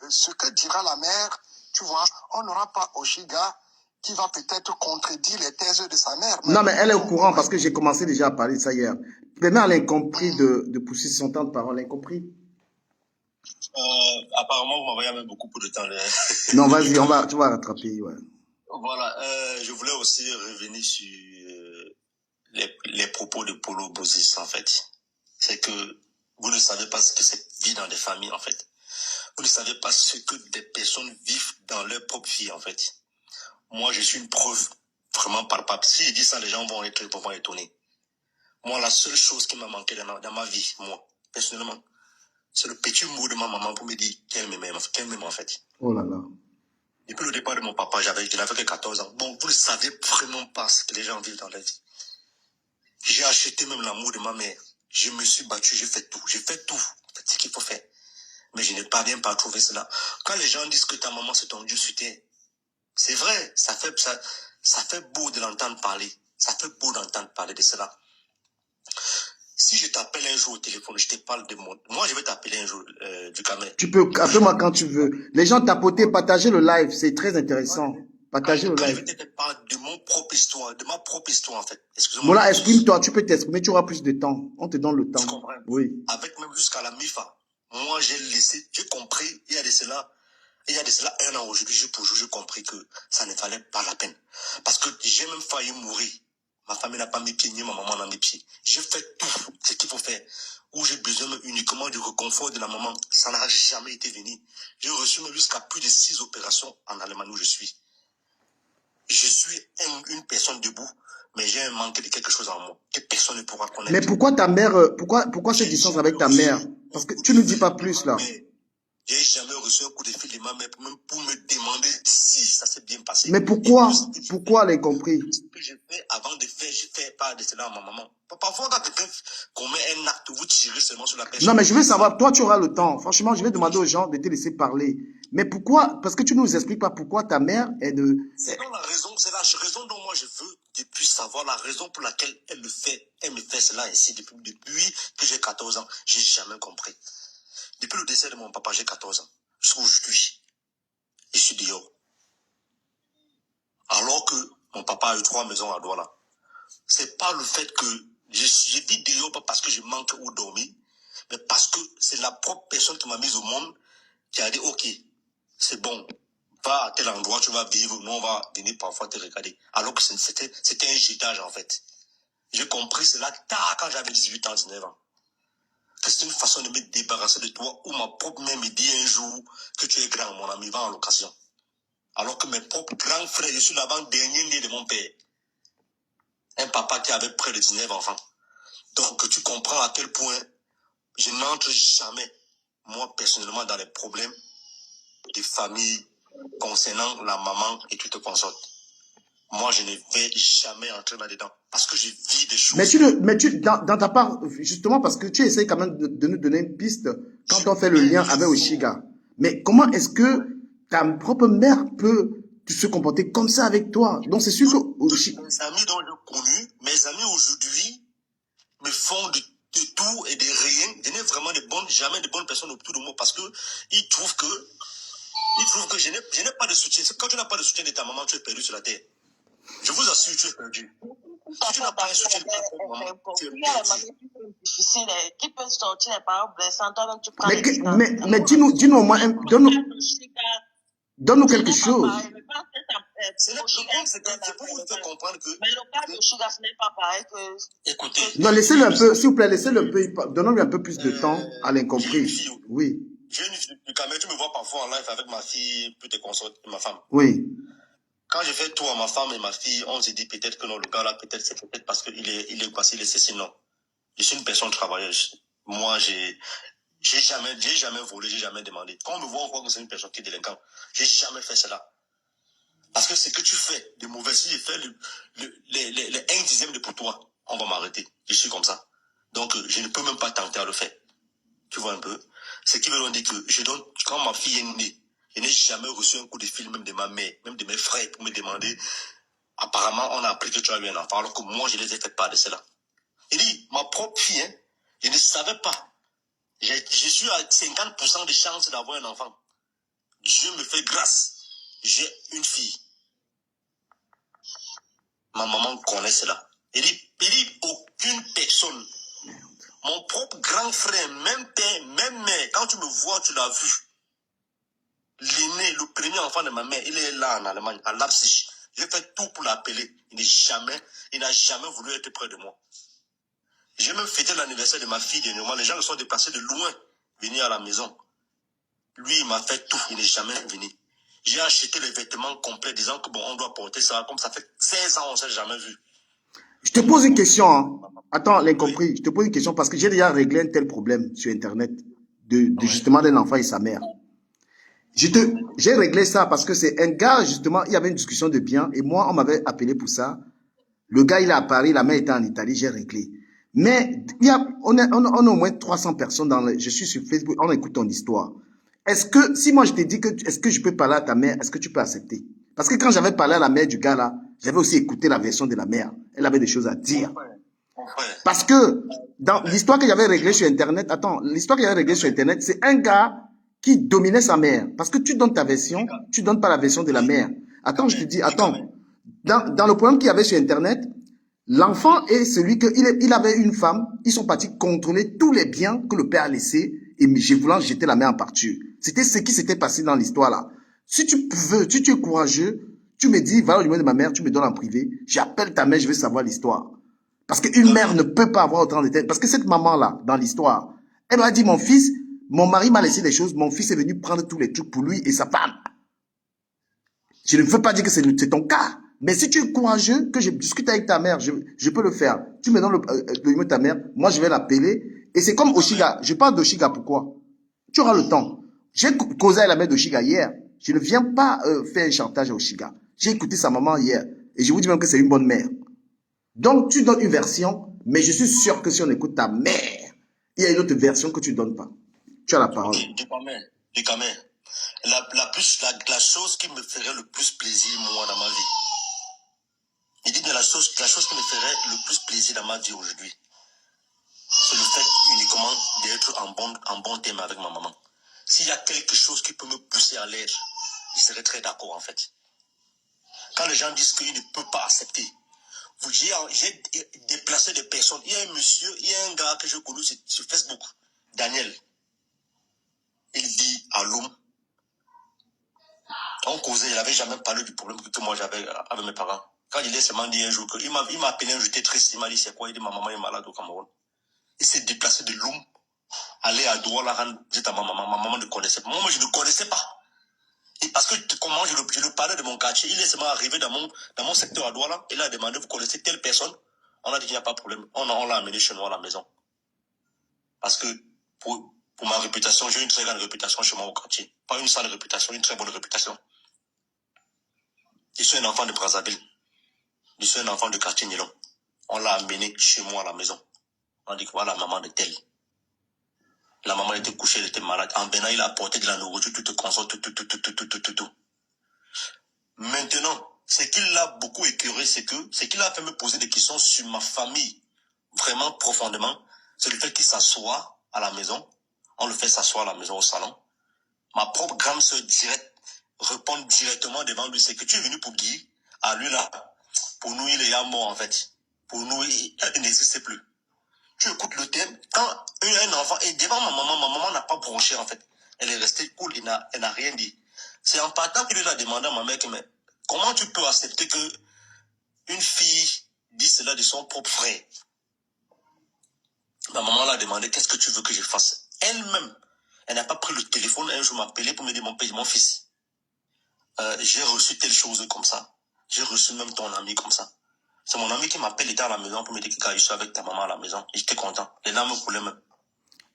S2: ce que dira la mère, tu vois, on n'aura pas Oshiga qui va peut-être contredire les thèses de sa mère.
S1: Non, mais elle est au courant parce que j'ai commencé déjà à parler de ça hier. Permets à l'incompris de pousser son temps de parole, l'incompris.
S5: Apparemment, vous m'envoyez même beaucoup de temps.
S1: Non, vas-y, tu vas rattraper. Ouais.
S5: Voilà, je voulais aussi revenir sur les propos de Polo Bossis, en fait. C'est que vous ne savez pas ce que c'est vivre dans des familles, en fait. Vous ne savez pas ce que des personnes vivent dans leur propre vie, en fait. Moi, je suis une preuve vraiment palpable. Si je dis ça, les gens vont être étonnés. Moi, la seule chose qui m'a manqué dans ma vie, moi, personnellement, C'est le petit mot de ma maman pour me dire qu'elle m'aime en fait.
S1: Oh là là.
S5: Depuis le départ de mon papa, je n'avais que 14 ans. Bon, vous ne savez vraiment pas ce que les gens vivent dans la vie. J'ai acheté même l'amour de ma mère. Je me suis battu, j'ai fait tout. J'ai fait tout. C'est ce qu'il faut faire. Mais je n'ai pas bien pas trouvé cela. Quand les gens disent que ta maman c'est ton Dieu sur terre, c'est vrai, ça fait beau de l'entendre parler. Ça fait beau d'entendre parler de cela. Si je t'appelle un jour au téléphone, je te parle de mon... Moi, je vais t'appeler un jour du Cameroun.
S1: Tu peux appeler moi quand tu veux. Les gens tapoter, partager le live, c'est très intéressant. Partager le
S5: Quand je
S1: live.
S5: vais te parler de mon propre histoire, de ma propre histoire en fait. Excuse-moi.
S1: Mola, exprime-toi, tu peux t'exprimer, tu auras plus de temps. On te donne le temps.
S5: Tu comprends?
S1: Oui.
S5: Avec même jusqu'à la MIFA. Moi, j'ai compris, il y a de cela 1 an aujourd'hui, j'ai compris que ça ne valait pas la peine. Parce que j'ai même failli mourir. Ma famille n'a pas mis pieds, ni ma maman n'a mis pieds. J'ai fait tout ce qu'il faut faire. Où j'ai besoin uniquement du réconfort de la maman. Ça n'a jamais été venu. J'ai reçu même jusqu'à plus de 6 opérations en Allemagne où je suis. Je suis une personne debout, mais j'ai un manque de quelque chose en moi que personne ne pourra connaître.
S1: Mais pourquoi ta mère, pourquoi cette distance avec ta mère? Parce que tu ne dis pas plus là.
S5: J'ai jamais reçu un coup de fil de ma mère pour me demander si ça s'est bien passé.
S1: Mais pourquoi? Pourquoi elle a compris?
S5: Ce que je fais avant de faire, je fais pas de cela à ma maman. Parfois, quand quelqu'un commet un acte, vous tirez seulement sur la personne.
S1: Non, mais je veux savoir, toi tu auras le temps. Franchement, je vais demander aux gens de te laisser parler. Mais pourquoi? Parce que tu ne nous expliques pas pourquoi ta mère est de...
S5: C'est la raison dont moi je veux depuis savoir la raison pour laquelle elle le fait. Elle me fait cela ainsi depuis que j'ai 14 ans. J'ai jamais compris. Depuis le décès de mon papa, j'ai 14 ans. Jusqu'à aujourd'hui, je suis dehors. Alors que mon papa a eu 3 maisons à Douala. C'est pas le fait que je vis dehors pas parce que je manque où dormir, mais parce que c'est la propre personne qui m'a mise au monde qui a dit ok, c'est bon, va à tel endroit, tu vas vivre, nous on va venir parfois te regarder. Alors que c'était un jetage en fait. J'ai compris cela tard quand j'avais 18 ans, 19 ans. C'est une façon de me débarrasser de toi où ma propre mère me dit un jour que tu es grand, mon ami, va en location. Alors que mes propres grands frères, je suis l'avant-dernier né de mon père. Un papa qui avait près de 19 enfants. Donc tu comprends à quel point je n'entre jamais, moi personnellement, dans les problèmes de famille concernant la maman et toutes consortes. Moi, je ne vais jamais entrer là-dedans parce que je vis des choses.
S1: Mais dans ta part, justement, parce que tu essaies quand même de nous donner une piste quand on fait le lien avec Oshiga. Mais comment est-ce que ta propre mère peut se comporter comme ça avec toi? Donc c'est sûr que...
S5: Mes amis dont j'ai connu, mes amis aujourd'hui me font de tout et de rien. Je n'ai vraiment jamais de bonnes personnes autour de moi parce que ils trouvent que je n'ai pas de soutien. Quand tu n'as pas de soutien de ta maman, tu es perdu sur la terre. Je vous assure, tu es perdu. Si tu n'as pas un soutien de ta maman, tu es perdu.
S4: Difficile, qui peut sortir les paroles blessantes, toi-même tu prends
S1: mais dis-nous au moins, donne-nous quelque chose.
S5: C'est pour vous faire comprendre que...
S4: Mais le cas de Sugar, ce n'est pas pareil que...
S5: Écoutez...
S1: Non, laissez-le un peu, s'il vous plaît, laissez-le un peu, donnons-lui un peu plus de temps à l'incompris. Oui.
S5: J'ai une fille, tu me vois parfois en live avec ma fille, puis tes consorts, ma femme.
S1: Oui.
S5: Quand je fais tout à ma femme et ma fille, on se dit peut-être que non, le gars là, c'est peut-être parce qu'il est passé, il est ceci, non. Je suis une personne travailleuse. Moi, j'ai jamais volé, j'ai jamais demandé. Quand on me voit, on croit que c'est une personne qui est délinquante. J'ai jamais fait cela. Parce que ce que tu fais de mauvais, si je fais les 1 dixième de pour toi, on va m'arrêter. Je suis comme ça. Donc, je ne peux même pas tenter à le faire. Tu vois un peu? Ce qui veut dire que quand ma fille est née, je n'ai jamais reçu un coup de fil, même de ma mère, même de mes frères, pour me demander, apparemment, on a appris que tu as eu un enfant, alors que moi, je ne les ai fait pas de cela. Il dit, ma propre fille, hein, je ne savais pas. Je suis à 50% de chance d'avoir un enfant. Dieu me fait grâce. J'ai une fille. Ma maman connaît cela. Il dit, aucune personne. Mon propre grand frère, même père, même mère, quand tu me vois, tu l'as vu. L'aîné, le premier enfant de ma mère, il est là en Allemagne, à Leipzig. J'ai fait tout pour l'appeler. Il n'a jamais voulu être près de moi. J'ai même fêté l'anniversaire de ma fille dernièrement. Les gens se sont déplacés de loin, venir à la maison. Lui, il m'a fait tout. Il n'est jamais venu. J'ai acheté les vêtements complets, disant que bon, on doit porter ça. Comme ça fait 16 ans, on ne s'est jamais vu.
S1: Je te pose une question. Hein. Attends, l'incompris. Oui. Je te pose une question parce que j'ai déjà réglé un tel problème sur Internet. justement d'un enfant et sa mère. J'ai réglé ça parce que c'est un gars, justement, il y avait une discussion de biens et moi, on m'avait appelé pour ça. Le gars, il est à Paris, la mère était en Italie, j'ai réglé. Mais on a au moins 300 personnes je suis sur Facebook, on écoute ton histoire. Est-ce que, si moi je te dis que, est-ce que je peux parler à ta mère, est-ce que tu peux accepter? Parce que quand j'avais parlé à la mère du gars là, j'avais aussi écouté la version de la mère. Elle avait des choses à dire. Parce que, dans l'histoire que j'avais réglée sur Internet, l'histoire que j'avais réglée sur Internet, c'est un gars qui dominait sa mère. Parce que tu donnes ta version, tu donnes pas la version de la mère. Attends, je te dis, attends. Dans le problème qu'il y avait sur Internet, l'enfant est celui il avait une femme, ils sont partis contrôler tous les biens que le père a laissés et j'ai voulu jeter la mère en parture. C'était ce qui s'était passé dans l'histoire là. Si tu veux, si tu es courageux, tu me dis, voilà le numéro de ma mère, tu me donnes en privé, j'appelle ta mère, je veux savoir l'histoire. Parce qu'une mère ne peut pas avoir autant de détails. Parce que cette maman-là, dans l'histoire, elle m'a dit, mon fils, mon mari m'a laissé des choses, mon fils est venu prendre tous les trucs pour lui et sa femme. Je ne veux pas dire que c'est ton cas. Mais si tu es courageux, que je discute avec ta mère, je peux le faire. Tu me donnes le numéro de ta mère, moi je vais l'appeler. Et c'est comme Oshiga. Je parle d'Oshiga, pourquoi? Tu auras le temps. J'ai causé avec la mère d'Oshiga hier. Je ne viens pas faire un chantage à Oshiga. J'ai écouté sa maman hier. Et je vous dis même que c'est une bonne mère. Donc tu donnes une version, mais je suis sûr que si on écoute ta mère, il y a une autre version que tu ne donnes pas. Tu as la parole.
S5: Du Camer. La chose qui me ferait le plus plaisir, moi, dans ma vie. Il dit que la chose qui me ferait le plus plaisir dans ma vie aujourd'hui, c'est le fait uniquement d'être en bon terme avec ma maman. S'il y a quelque chose qui peut me pousser à l'air, je serais très d'accord, en fait. Quand les gens disent qu'ils ne peuvent pas accepter, j'ai déplacé des personnes. Il y a un monsieur, il y a un gars que je connais sur Facebook, Daniel. Il vit à Loum. On causait, il n'avait jamais parlé du problème que moi j'avais avec mes parents. Quand il est seulement dit un jour il m'a appelé un jour, j'étais triste, il m'a dit c'est quoi? Il dit ma maman est malade au Cameroun. Il s'est déplacé de Loum, aller à Douala rendre visite à ma maman ne connaissait pas. Moi je ne connaissais pas. Et parce que comment je le parlais de mon quartier, il est seulement arrivé dans mon secteur à Douala, il a demandé vous connaissez telle personne? On a dit qu'il n'y a pas de problème. On l'a amené chez nous à la maison. Parce que pour ma réputation, j'ai une très grande réputation chez moi au quartier. Pas une sale réputation, une très bonne réputation. Je suis un enfant de Brazzaville. Je suis un enfant de quartier Nylon. On l'a amené chez moi à la maison. On a dit que voilà la maman de telle. La maman était couchée, elle était malade. En venant, il a apporté de la nourriture, tout. Maintenant, ce qui l'a beaucoup écœuré, c'est qu'il a fait me poser des questions sur ma famille, vraiment profondément. C'est le fait qu'il s'assoit à la maison. On le fait s'asseoir à la maison au salon. Ma propre grande sœur répond directement devant lui, c'est que tu es venu pour Guy. À lui là, pour nous, il est mort en fait. Pour nous, il n'existe plus. Tu écoutes le thème, quand un enfant est devant ma maman n'a pas bronché en fait. Elle est restée cool, elle n'a rien dit. C'est en partant qu'il lui a demandé à ma mère, mais comment tu peux accepter que une fille dise cela de son propre frère? Ma maman l'a demandé, qu'est-ce que tu veux que je fasse? Elle-même, elle n'a pas pris le téléphone, un jour m'a appelé pour me dire, mon fils, j'ai reçu telle chose comme ça. J'ai reçu même ton ami comme ça. C'est mon ami qui m'appelle, il était à la maison pour me dire que je suis avec ta maman à la maison. Et j'étais content. Les larmes me coulaient même.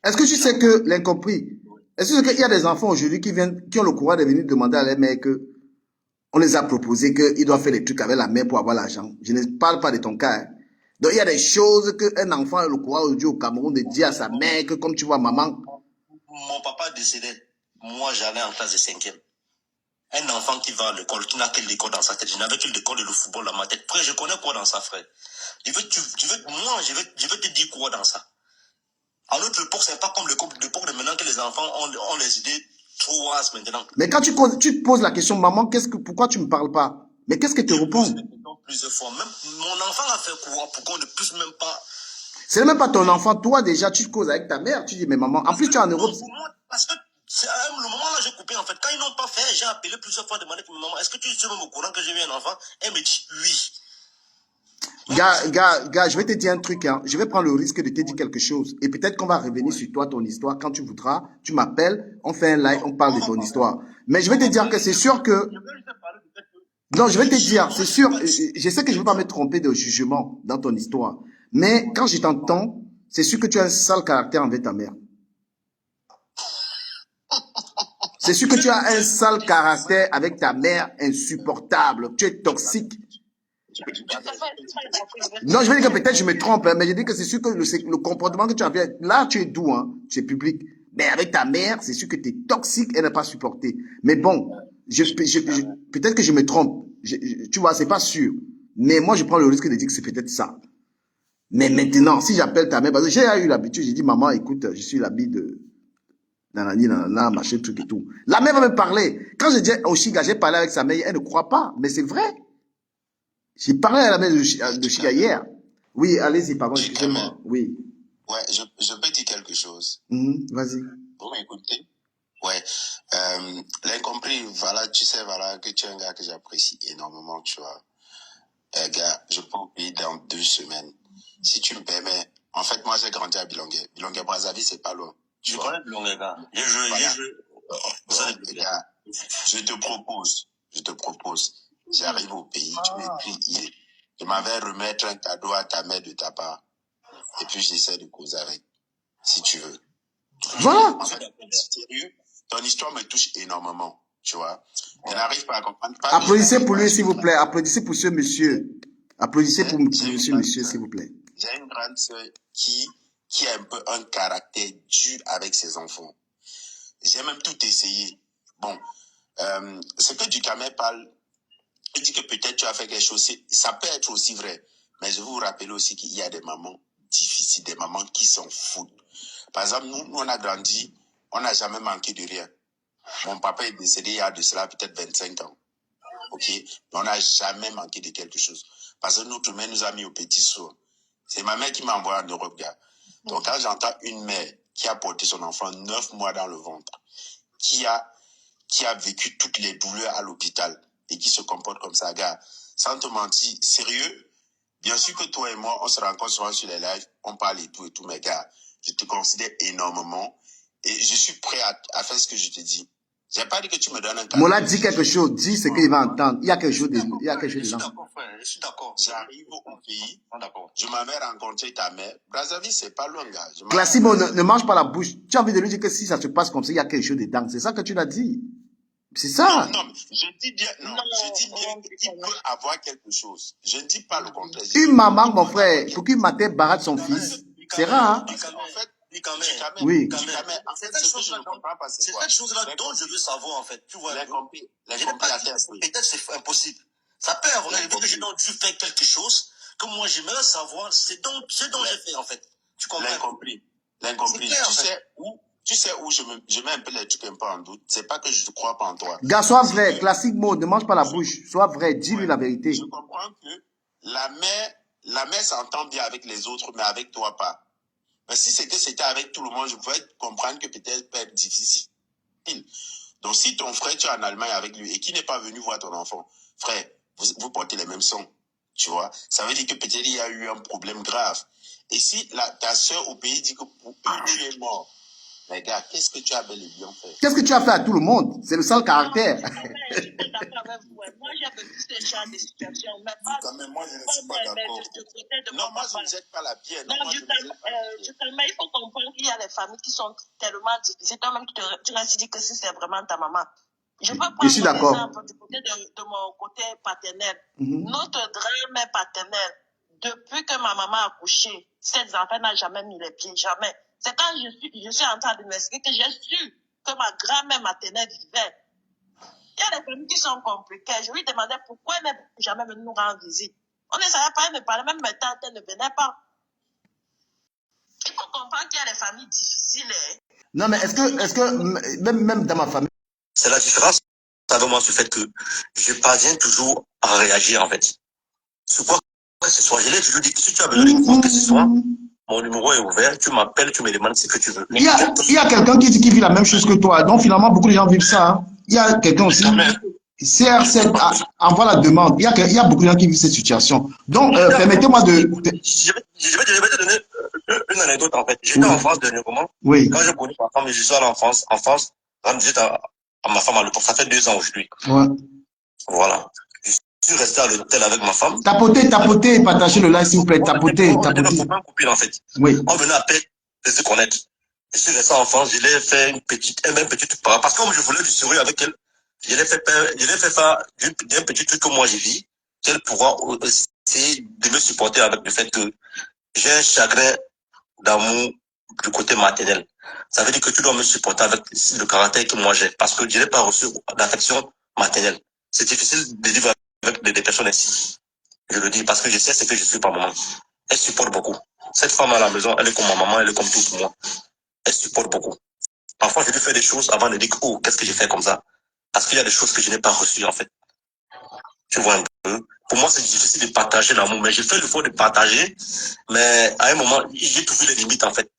S1: Est-ce que tu sais que, l'incompris, est-ce que tu sais qu'il y a des enfants aujourd'hui qui ont le courage de venir demander à leur mère que on les a proposé qu'ils doivent faire les trucs avec la mère pour avoir l'argent? Je ne parle pas de ton cas. Hein. Donc il y a des choses qu'un enfant a le courage aujourd'hui au Cameroun de dire à sa mère que comme tu vois maman.
S5: Mon papa décédait. Moi j'allais en classe de 5e. Un enfant qui va à l'école, qui n'a que l'école dans sa tête. Je n'avais que l'école et le football dans ma tête. Frère, je connais quoi dans ça, frère? Je vais te dire quoi dans ça. À notre époque, c'est pas comme l'époque de maintenant que les enfants ont les idées trop rases maintenant.
S1: Mais quand tu te poses la question, maman, pourquoi tu me parles pas? Mais qu'est-ce que tu réponds?
S5: Plusieurs fois. Même mon enfant a fait quoi pour qu'on ne puisse même pas.
S1: C'est même pas ton enfant. Toi, déjà, tu causes avec ta mère. Tu dis, mais maman, en plus, tu es en Europe.
S5: Parce que le moment là, j'ai coupé, en fait. Quand ils n'ont pas fait, j'ai appelé plusieurs fois, demandé pour maman, est-ce que tu es même au courant que j'ai eu un enfant? Elle me dit oui.
S1: Gars, je vais te dire un truc. Hein. Je vais prendre le risque de te dire quelque chose. Et peut-être qu'on va revenir sur toi, ton histoire. Quand tu voudras, tu m'appelles, on fait un live, on parle de ton histoire. Mais je vais te dire que c'est sûr que... Non, je vais te dire, c'est sûr. Je sais que je ne vais pas me tromper de jugement dans ton histoire. Mais quand je t'entends, c'est sûr que tu as un sale caractère envers ta mère. C'est sûr que tu as un sale caractère avec ta mère insupportable. Tu es toxique. Non, je vais dire que peut-être je me trompe, hein, mais je dis que c'est sûr que le comportement que tu as fait, là, tu es doux, hein, c'est public. Mais avec ta mère, c'est sûr que tu es toxique, elle n'a pas supporté. Mais bon, peut-être que je me trompe. Tu vois, c'est pas sûr. Mais moi, je prends le risque de dire que c'est peut-être ça. Mais maintenant, si j'appelle ta mère, parce que j'ai eu l'habitude, j'ai dit, maman, écoute, je suis l'habit de nanani, nanana, machin, truc et tout. La mère va me parler. Quand je dis au Chiga, j'ai parlé avec sa mère, elle ne croit pas, mais c'est vrai. J'ai parlé à la mère de Chiga hier. Oui, allez-y, pardon, excusez-moi. Oui.
S5: Ouais, je peux dire quelque chose.
S1: Vas-y.
S5: Vous m'écoutez? Ouais. L'incompris, voilà, tu sais, voilà, que tu es un gars que j'apprécie énormément, tu vois. Gars, je peux oublier dans 2 semaines. Si tu me permets, en fait, moi, j'ai grandi à Bilongué. Bilongué-Brazzaville, c'est pas loin.
S6: Je connais Bilongué, gars. J'ai joué.
S5: Gars, je te propose. J'arrive au pays, tu m'écris. Je m'avais remettre un cadeau à ta mère de ta part. Et puis, j'essaie de causer avec, si tu veux.
S1: Voilà.
S5: En fait, sérieux, ton histoire me touche énormément, tu vois. Je n'arrive pas à comprendre.
S1: Applaudissez pour lui, s'il vous plaît. Applaudissez pour ce monsieur. Applaudissez pour monsieur, s'il vous plaît.
S5: J'ai une grande sœur qui a un peu un caractère dur avec ses enfants. J'ai même tout essayé. Bon, ce que Ducamel parle, il dit que peut-être tu as fait quelque chose. Ça peut être aussi vrai. Mais je vous rappelle aussi qu'il y a des mamans difficiles, des mamans qui s'en foutent. Par exemple, nous on a grandi, on n'a jamais manqué de rien. Mon papa est décédé il y a de cela peut-être 25 ans. Ok? Mais on n'a jamais manqué de quelque chose. Parce que notre mère nous a mis au petit sourd. C'est ma mère qui m'a envoyé en Europe, gars. Donc quand j'entends une mère qui a porté son enfant 9 mois dans le ventre, qui a vécu toutes les douleurs à l'hôpital et qui se comporte comme ça, gars, sans te mentir, sérieux, bien sûr que toi et moi, on se rencontre souvent sur les lives, on parle et tout, mais gars, je te considère énormément et je suis prêt à faire ce que je te dis. J'ai pas dit que tu me donnes un cadeau.
S1: Mola dit quelque chose, dis ce qu'il va entendre. Il y a quelque chose dedans.
S6: Je suis d'accord, frère, je suis d'accord.
S5: J'arrive au pays, je m'avais rencontré ta mère. Brazzaville, c'est pas loin, gars.
S1: Classimo, ne mange pas la bouche. Tu as envie de lui dire que si ça se passe comme ça, il y a quelque chose dedans. C'est ça que tu l'as dit. C'est ça.
S5: Non, je dis bien, qu'il peut avoir quelque chose. Je ne dis pas le contraire.
S1: Une maman, mon frère, pour qu'il mate barate son fils, c'est rare.
S5: En fait,
S1: oui.
S5: En fait, ce que je ne comprends pas, c'est
S6: quoi? C'est cette chose-là dont je veux savoir, en fait. Tu vois, peut-être c'est impossible. Ça peut arriver que j'ai donc dû faire quelque chose que moi j'aimerais savoir. C'est donc j'ai fait, en fait. Tu comprends?
S5: L'incompris. Tu sais où je mets un peu les trucs un peu en doute. C'est pas que je ne crois pas en toi.
S1: Gars, sois vrai. Classique mot, ne mange pas la bouche. Sois vrai. Dis-lui la vérité.
S5: Je comprends que la mère s'entend bien avec les autres, mais avec toi pas. Mais si c'était avec tout le monde, je pouvais comprendre que peut-être peut être difficile. Donc, si ton frère, tu es en Allemagne avec lui et qui n'est pas venu voir ton enfant, frère, vous portez les mêmes sons, tu vois. Ça veut dire que peut-être il y a eu un problème grave. Et si ta soeur au pays dit que pour eux, tu es mort, mais gars, qu'est-ce que tu as bel et bien fait?
S1: Qu'est-ce que tu as fait à tout le monde? C'est le sale caractère.
S4: Je suis d'accord avec vous. Moi, j'ai vécu ce genre de situation. Mais pas,
S5: moi, je ne suis pas d'accord. Non, moi, je ne jette pas la pierre.
S4: Non, justement, il faut comprendre qu'il y a des familles qui sont tellement difficiles. Toi-même, tu restes dit que si c'est vraiment ta maman. Je peux prendre l'exemple du côté de mon côté paternel. Notre grand-mère paternelle, depuis que ma maman a accouché, cette enfant n'a jamais mis les pieds, jamais. C'est quand je suis en train de m'expliquer que j'ai su que ma grand-mère maternelle vivait. Il y a des familles qui sont compliquées. Je lui demandais pourquoi elle n'est jamais venue nous rendre visite. On ne savait pas, elle ne parlait même pas, elle ne venait pas. Il faut comprendre qu'il y a des familles difficiles.
S1: Non, mais est-ce que même dans ma famille.
S6: C'est la différence avec moi, ce fait que je parviens toujours à réagir, en fait. Sur quoi que ce soit. Je l'ai toujours dit, si tu as besoin de quoi que ce soit, mon numéro est ouvert, tu m'appelles, tu me demandes ce que tu veux.
S1: Il y a quelqu'un qui vit la même chose que toi. Donc finalement, beaucoup de gens vivent ça. Hein. Il y a quelqu'un aussi. CR7 envoie la demande. Il y a beaucoup de gens qui vivent cette situation. Donc, permettez-moi de...
S6: Je vais te donner une anecdote, en fait. J'étais en France dernièrement.
S1: Oui.
S6: Quand je connais ma femme, je suis allé en France, rendre visite à ma femme à l'hôtel. Ça fait 2 ans aujourd'hui.
S1: Ouais.
S6: Voilà. Je suis resté à l'hôtel avec ma femme.
S1: Tapotez, partagez le live, s'il vous plaît. Tapotez.
S6: On était copine, en fait.
S1: Oui.
S6: On venait à peine de se connaître. Je suis resté en France, je l'ai fait une petite parce que comme je voulais du sérieux avec elle, je l'ai fait faire d'un petit truc que moi j'ai vis, qu'elle pourra essayer de me supporter avec le fait que j'ai un chagrin d'amour du côté maternel. Ça veut dire que tu dois me supporter avec le caractère que moi j'ai, parce que je n'ai pas reçu d'affection maternelle. C'est difficile de vivre avec des personnes ainsi. Je le dis parce que je sais ce que je suis par moment. Elle supporte beaucoup. Cette femme à la maison, elle est comme ma maman, elle est comme tout pour moi. Elle supporte beaucoup. Parfois, je lui fais des choses avant de dire, oh, qu'est-ce que j'ai fait comme ça? Parce qu'il y a des choses que je n'ai pas reçues, en fait. Tu vois un peu. Pour moi, c'est difficile de partager l'amour, mais j'ai fait l'effort de partager, mais à un moment, j'ai trouvé les limites, en fait,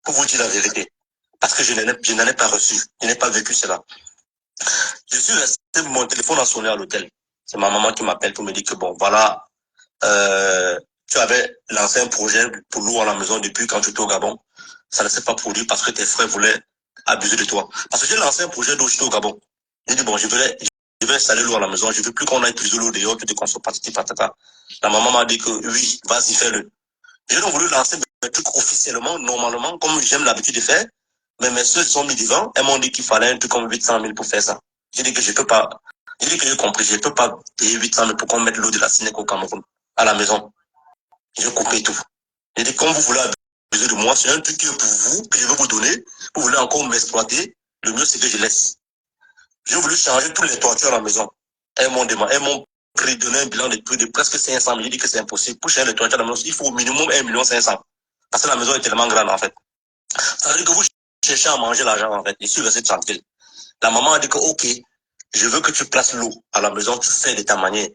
S6: pour vous dire la vérité. Parce que je n'en ai pas reçu. Je n'ai pas vécu cela. Je suis resté, mon téléphone a sonné à l'hôtel. C'est ma maman qui m'appelle pour me dire que bon, voilà, tu avais lancé un projet pour l'eau à la maison depuis quand tu étais au Gabon. Ça ne s'est pas produit parce que tes frères voulaient abuser de toi. Parce que j'ai lancé un projet d'eau, j'étais au Gabon. J'ai dit, bon, je vais installer l'eau à la maison. Je veux plus qu'on aille puiser l'eau dehors, que tu consommes patata. La maman m'a dit que oui, vas-y, fais-le. J'ai donc voulu lancer mes trucs officiellement, normalement, comme j'aime l'habitude de faire. Mais mes soeurs sont mis devant. Elles m'ont dit qu'il fallait un truc comme 800 000 pour faire ça. J'ai dit que je peux pas. J'ai dit que j'ai compris, je peux pas payer 800 000 pour qu'on mette l'eau de la Sénèque au Cameroun, à la maison. J'ai coupé tout. J'ai dit, comme vous voulez abuser de moi, c'est un truc qui est pour vous, que je vais vous donner. Vous voulez encore m'exploiter. Le mieux, c'est que je laisse. J'ai voulu changer toutes les toitures à la maison. Elles m'ont donné un bilan de presque 500 000. J'ai dit que c'est impossible. Pour changer les toitures à la maison, il faut au minimum 1 500 000. Parce que la maison est tellement grande, en fait. Ça veut dire que vous cherchez à manger l'argent, en fait. Je suis resté tranquille. La maman a dit que, ok, je veux que tu places l'eau à la maison, tu fais de ta manière.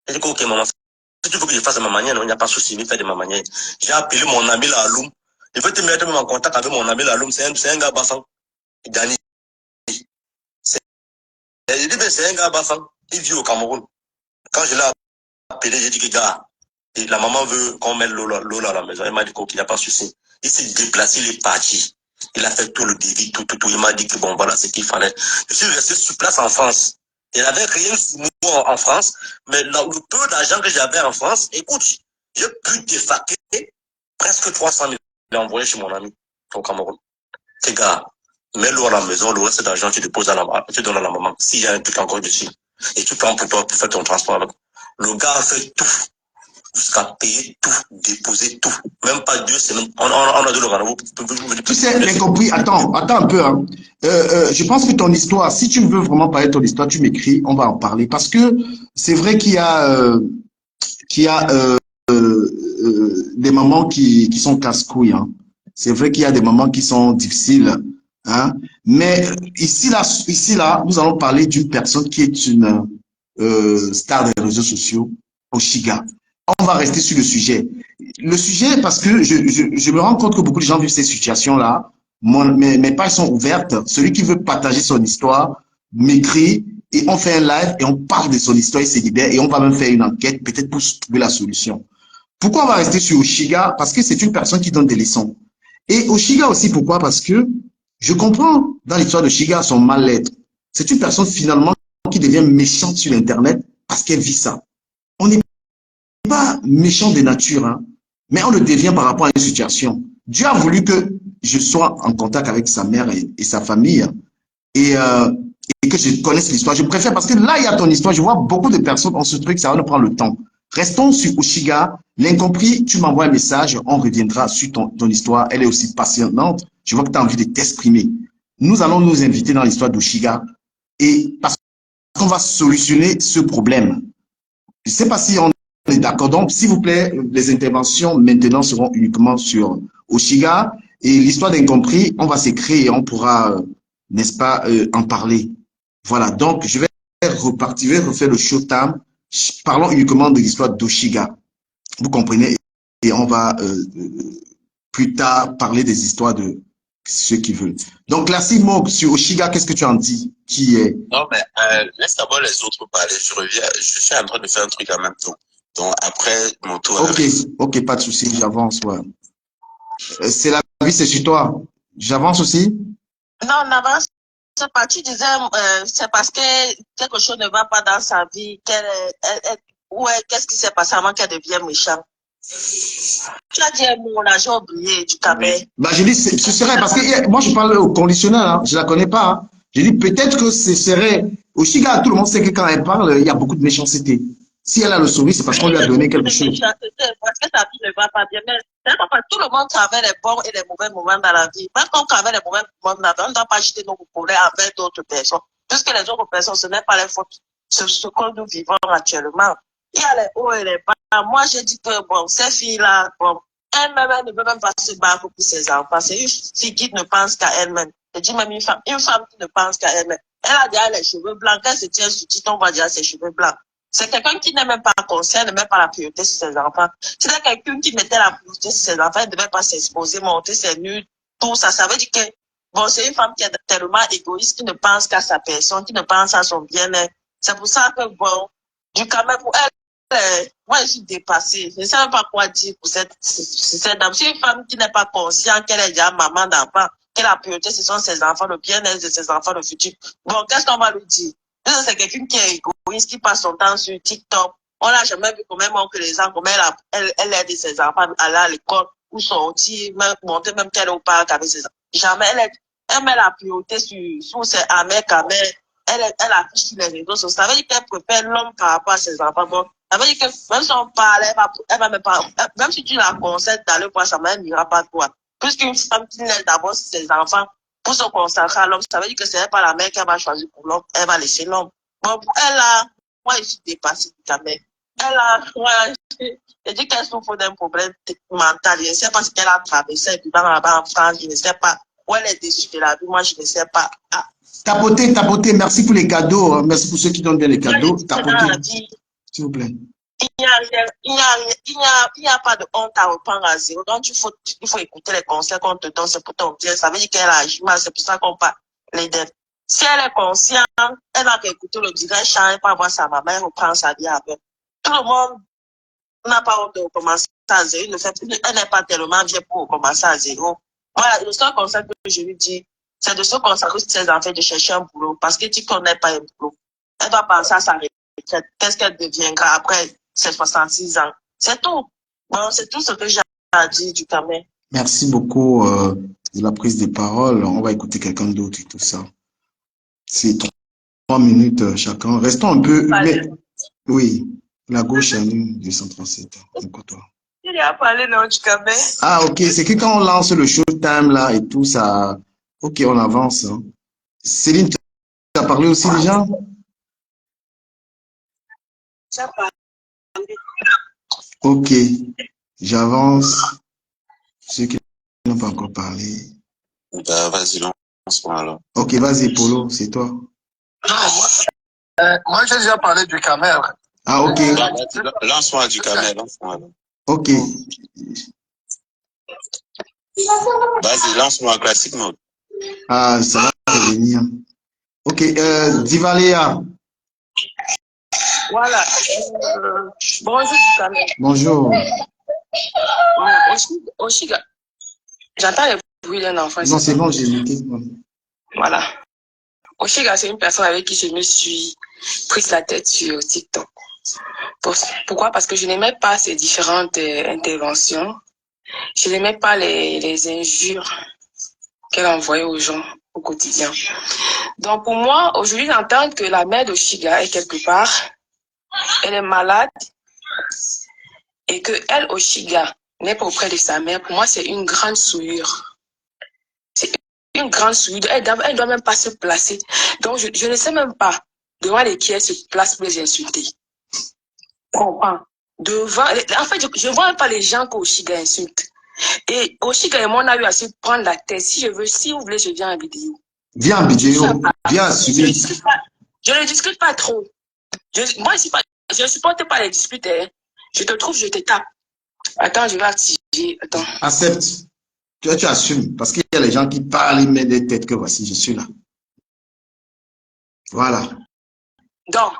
S6: J'ai dit que, ok, maman, si tu veux que je fasse de ma manière, non, il n'y a pas de souci, mais fais de ma manière. J'ai appelé mon ami là, Aloum. Je veux te mettre en contact avec mon ami là, Aloum. C'est un gars bassant. Dani. J'ai dit, ben, c'est un gars bassant. Il vit au Cameroun. Quand je l'ai appelé, j'ai dit que, gars, et la maman veut qu'on mette l'eau à la maison. Elle m'a dit qu'il n'y a pas de souci. Il s'est déplacé, il est parti. Il a fait tout le devis, tout. Il m'a dit que bon, voilà ce qu'il fallait. Je suis resté sur place en France. Il n'avait rien sur moi en France, mais le peu d'argent que j'avais en France, écoute, j'ai pu défaquer presque 300 000. Il a envoyé chez mon ami au Cameroun. C'est gars, mets l'eau à la maison, le reste d'argent, tu déposes tu donnes à la maman. S'il y a un truc encore dessus, et tu prends pour toi pour faire ton transport avec. Le gars a fait tout. Jusqu'à payer tout, déposer tout. Même pas 2 semaines. On a de le rendez-vous.
S1: Tu sais, j'ai compris. Attends un peu. Hein. Je pense que ton histoire, si tu veux vraiment parler de ton histoire, tu m'écris, on va en parler. Parce que c'est vrai qu'il y a, des mamans qui sont casse-couilles. Hein. C'est vrai qu'il y a des mamans qui sont difficiles. Hein. Mais ici là, nous allons parler d'une personne qui est une star des réseaux sociaux, Oshiga. On va rester sur le sujet. Le sujet, parce que je me rends compte que beaucoup de gens vivent ces situations-là. Mes pages sont ouvertes. Celui qui veut partager son histoire m'écrit et on fait un live et on parle de son histoire, il se libère et on va même faire une enquête, peut-être pour trouver la solution. Pourquoi on va rester sur Oshiga? Parce que c'est une personne qui donne des leçons. Et Oshiga aussi, pourquoi? Parce que je comprends dans l'histoire de Oshiga son mal-être. C'est une personne finalement qui devient méchante sur Internet parce qu'elle vit ça. On n'est pas méchant de nature, hein, mais on le devient par rapport à une situation. Dieu a voulu que je sois en contact avec sa mère et sa famille et, et que je connaisse l'histoire. Je préfère parce que là, il y a ton histoire. Je vois beaucoup de personnes dans ce truc, ça va nous prendre le temps. Restons sur Oshiga. L'incompris, tu m'envoies un message, on reviendra sur ton histoire. Elle est aussi passionnante. Je vois que tu as envie de t'exprimer. Nous allons nous inviter dans l'histoire d'Oshiga et parce qu'on va solutionner ce problème. Je ne sais pas si on est d'accord. Donc, s'il vous plaît, les interventions maintenant seront uniquement sur Oshiga et l'histoire d'incompris, on va s'écrire et on pourra, n'est-ce pas, en parler. Voilà. Donc, je vais repartir, je vais refaire le showtime. Parlons uniquement de l'histoire d'Oshiga. Vous comprenez? Et on va plus tard parler des histoires de ceux qui veulent. Donc, là, Simon, sur Oshiga, qu'est-ce que tu en dis? Qui est?
S7: Non, mais laisse d'abord les autres parler. Je reviens. Je suis en train de faire un truc en même temps. Donc, après mon tour.
S1: Ok, pas de souci, j'avance. Ouais. C'est la vie, c'est sur toi. J'avance aussi?
S4: Non, n'avance pas. Tu disais, c'est parce que quelque chose ne va pas dans sa vie. Ouais, qu'est-ce qui s'est passé avant qu'elle devienne méchante? Tu as dit un mot là, j'ai oublié du Cameroun.
S1: Bah, je dis, ce serait, parce que moi, je parle au conditionnel, hein, je la connais pas. Hein. Je dis, peut-être que ce serait, au Chiga, tout le monde sait que quand elle parle, il y a beaucoup de méchanceté. Si elle a le sourire, c'est parce qu'on lui a donné quelque chose.
S4: Parce que sa vie ne va pas bien. Mais c'est pas parce que tout le monde travaille les bons et les mauvais moments dans la vie. Même quand on travaille les mauvais moments dans la vie, on ne doit pas jeter nos problèmes avec d'autres personnes. Puisque les autres personnes, ce n'est pas les fautes. Ce que nous vivons actuellement. Il y a les hauts et les bas. Moi, j'ai dit que, bon, ces filles-là, bon, elle-même, elle ne veut même pas se battre pour ses enfants. C'est une fille qui ne pense qu'à elle-même. Je dis même une femme qui ne pense qu'à elle-même. Elle a déjà les cheveux blancs. Quand elle se tient sur le on voit déjà ses cheveux blancs. C'est quelqu'un qui n'est même pas conscient, ne met pas la priorité sur ses enfants. C'est quelqu'un qui mettait la priorité sur ses enfants, elle ne devait pas s'exposer, monter ses nus, tout ça. Ça veut dire que, bon, c'est une femme qui est tellement égoïste, qui ne pense qu'à sa personne, qui ne pense à son bien-être. C'est pour ça que, bon, du quand même, pour elle, moi, je suis dépassée. Je ne sais même pas quoi dire pour cette dame. C'est une femme qui n'est pas consciente qu'elle est déjà maman d'enfant, que la priorité, ce sont ses enfants, le bien-être de ses enfants, le futur. Bon, qu'est-ce qu'on va lui dire? C'est quelqu'un qui est égoïste, qui passe son temps sur TikTok. On n'a jamais vu comment que les gens, comment elle aide ses enfants à aller à l'école ou sortir, même monter même qu'elle est au parc avec ses enfants. Jamais elle met la priorité sur ses amers, elle affiche sur les réseaux sociaux. Ça veut dire qu'elle préfère l'homme par rapport à ses enfants. Bon, ça veut dire que même si on parle, elle va même pas, même si tu la conseilles d'aller voir sa mère, elle n'ira pas toi. Puisqu'une femme qui laisse d'abord ses enfants, pour se consacrer à l'homme, ça veut dire que ce n'est pas la mère qu'elle va choisir pour l'homme, elle va laisser l'homme. Bon, elle a, moi, je suis dépassée de ta mère. Elle a, je dis qu'elle souffre d'un problème mental. Je ne sais pas ce qu'elle a traversé, puis là-bas en France, je ne sais pas. Où elle est déçue de la vie, moi, je ne sais pas. Ah.
S1: Tapoter, merci pour les cadeaux. Merci pour ceux qui donnent bien les cadeaux. Tapoter, s'il vous plaît.
S4: Il n'y a pas de honte à reprendre à zéro. Donc, il faut écouter les conseils qu'on te donne, c'est pour ton bien. Ça veut dire qu'elle agit mal, c'est pour ça qu'on parle les dettes. Si elle est consciente, elle va écouter le direct chant, elle va voir sa maman, elle reprend sa vie avec. Tout le monde n'a pas honte de recommencer à zéro. Elle n'est pas tellement vieille pour recommencer à zéro. Voilà, le seul conseil que je lui dis, c'est de se consacrer sur ses enfants, de chercher un boulot. Parce que tu ne connais pas un boulot. Elle doit penser à sa retraite. Qu'est-ce qu'elle deviendra après ses 66 ans? C'est tout. Bon, c'est tout ce que j'ai à dire du Cameroun.
S1: Merci beaucoup de la prise de parole. On va écouter quelqu'un d'autre et tout ça. C'est 3 minutes chacun. Restons un peu. Mais, oui, la gauche à nous, 237.
S4: Il a parlé non du Cameroun.
S1: Ah, ok. C'est que quand on lance le showtime là et tout ça. Ok, on avance. Hein. Céline, tu as parlé aussi déjà?
S4: J'ai parlé.
S1: Ok, j'avance. Ceux qui n'ont pas encore parlé.
S7: Bah, vas-y, lance-moi alors.
S1: Ok, vas-y, Polo, c'est toi.
S2: Moi, j'ai déjà parlé du Cameroun.
S1: Ah, ok.
S7: Lance-moi du Cameroun, lance-moi.
S1: Ok.
S7: Vas-y, lance-moi classique mode.
S1: Ah, ça va revenir. Ok, Divaléa.
S4: Voilà. Bonjour du Cameroun.
S1: Bonjour.
S4: Oshiga. J'entends les bruits d'un enfant.
S1: Non, c'est bon, j'ai noté.
S4: Voilà. Oshiga, c'est une personne avec qui je me suis prise la tête sur TikTok. Pourquoi? Parce que je n'aimais pas ces différentes interventions. Je n'aimais pas les injures qu'elle envoyait aux gens au quotidien. Donc pour moi, aujourd'hui, j'entends que la mère d'Oshiga est quelque part, elle est malade et que elle, Oshiga, n'est pas auprès de sa mère. Pour moi, c'est une grande souillure. C'est une grande souillure. Elle doit même pas se placer. Donc je ne sais même pas devant lesquels elle se place pour les insulter. Comprends? En fait, je ne vois même pas les gens qu'Oshiga insulte. Et Oshiga et moi, on a eu à se prendre la tête. Si vous voulez, je viens en vidéo.
S1: Viens en vidéo. Viens assumer.
S4: Je ne discute pas trop. Moi, je ne supporte pas les disputes. Hein. Je te trouve, je te tape. Attends, je vais activer. Attends.
S1: Accepte. Tu assumes. Parce qu'il y a les gens qui parlent, ils mettent des têtes que voici, je suis là. Voilà.
S4: Donc,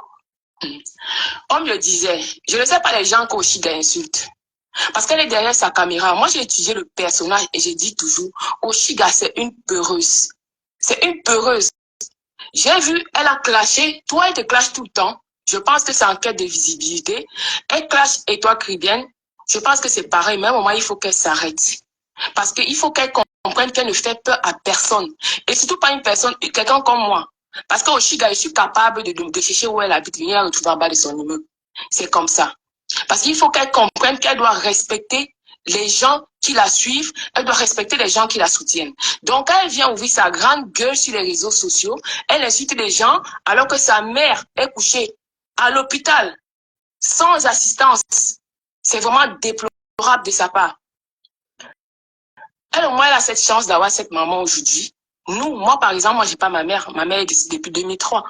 S4: on me le disait, je ne sais pas les gens qu'Oshiga insulte. Parce qu'elle est derrière sa caméra. Moi, j'ai étudié le personnage et j'ai dit toujours, Oshiga, c'est une peureuse. C'est une peureuse. J'ai vu, elle a clashé. Toi, elle te clash tout le temps. Je pense que c'est en quête de visibilité. Elle clash et toi, Kribienne.
S8: Je pense que c'est pareil, mais à un moment, il faut qu'elle s'arrête. Parce qu'il faut qu'elle comprenne qu'elle ne fait peur à personne. Et surtout pas une personne, quelqu'un comme moi. Parce qu'au Chiga, je suis capable de chercher où elle habite, venir la retrouver en bas de son immeuble. C'est comme ça. Parce qu'il faut qu'elle comprenne qu'elle doit respecter les gens qui la suivent, elle doit respecter les gens qui la soutiennent. Donc, quand elle vient ouvrir sa grande gueule sur les réseaux sociaux, elle insulte les gens alors que sa mère est couchée à l'hôpital, sans assistance. C'est vraiment déplorable de sa part. Elle, au moins, elle a cette chance d'avoir cette maman aujourd'hui. Moi, par exemple, moi, j'ai pas ma mère. Ma mère est décédée depuis 2003.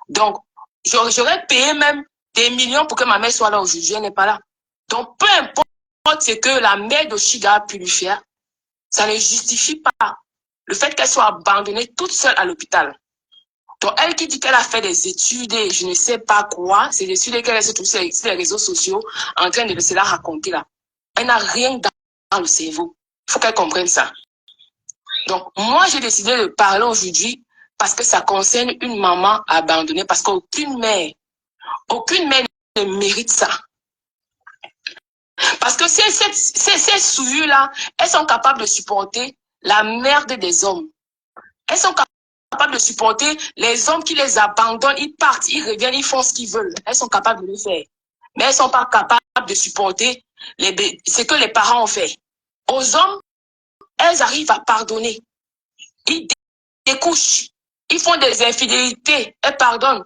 S8: Donc, j'aurais payé même des millions pour que ma mère soit là aujourd'hui. Elle n'est pas là. Donc, peu importe ce que la mère de Chiga a pu lui faire, ça ne justifie pas le fait qu'elle soit abandonnée toute seule à l'hôpital. Donc, elle qui dit qu'elle a fait des études et je ne sais pas quoi, ces études qu'elle se trouve sur les réseaux sociaux en train de se la raconter là. Elle n'a rien dans le cerveau. Il faut qu'elle comprenne ça. Donc, moi, j'ai décidé de parler aujourd'hui parce que ça concerne une maman abandonnée, parce qu'aucune mère ne mérite ça. Parce que ces souillures-là, elles sont capables de supporter la merde des hommes. Elles sont capables de supporter les hommes qui les abandonnent, ils partent, ils reviennent, ils font ce qu'ils veulent. Elles sont capables de le faire. Mais elles ne sont pas capables de supporter ce que les parents ont fait. Aux hommes, elles arrivent à pardonner. Ils découchent. Ils font des infidélités. Elles pardonnent.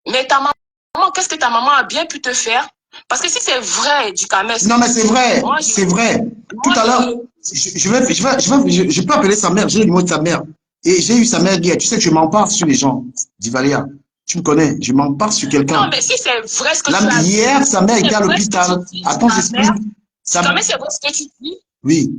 S8: Mais ta maman, qu'est-ce que ta maman a bien pu te faire? Parce que si c'est vrai, du Kamel.
S1: Non, mais c'est vrai. C'est vrai. Tout à l'heure, je peux appeler sa mère. J'ai le numéro de sa mère. Et j'ai eu sa mère hier. Tu sais que je m'en parle sur les gens, Divalia. Tu me connais. Je m'en parle sur quelqu'un.
S8: Non, mais si c'est vrai ce que tu as dit.
S1: Hier, sa mère était à l'hôpital. Attends, j'explique.
S8: Kamel, c'est vrai ce que tu dis?
S1: Oui.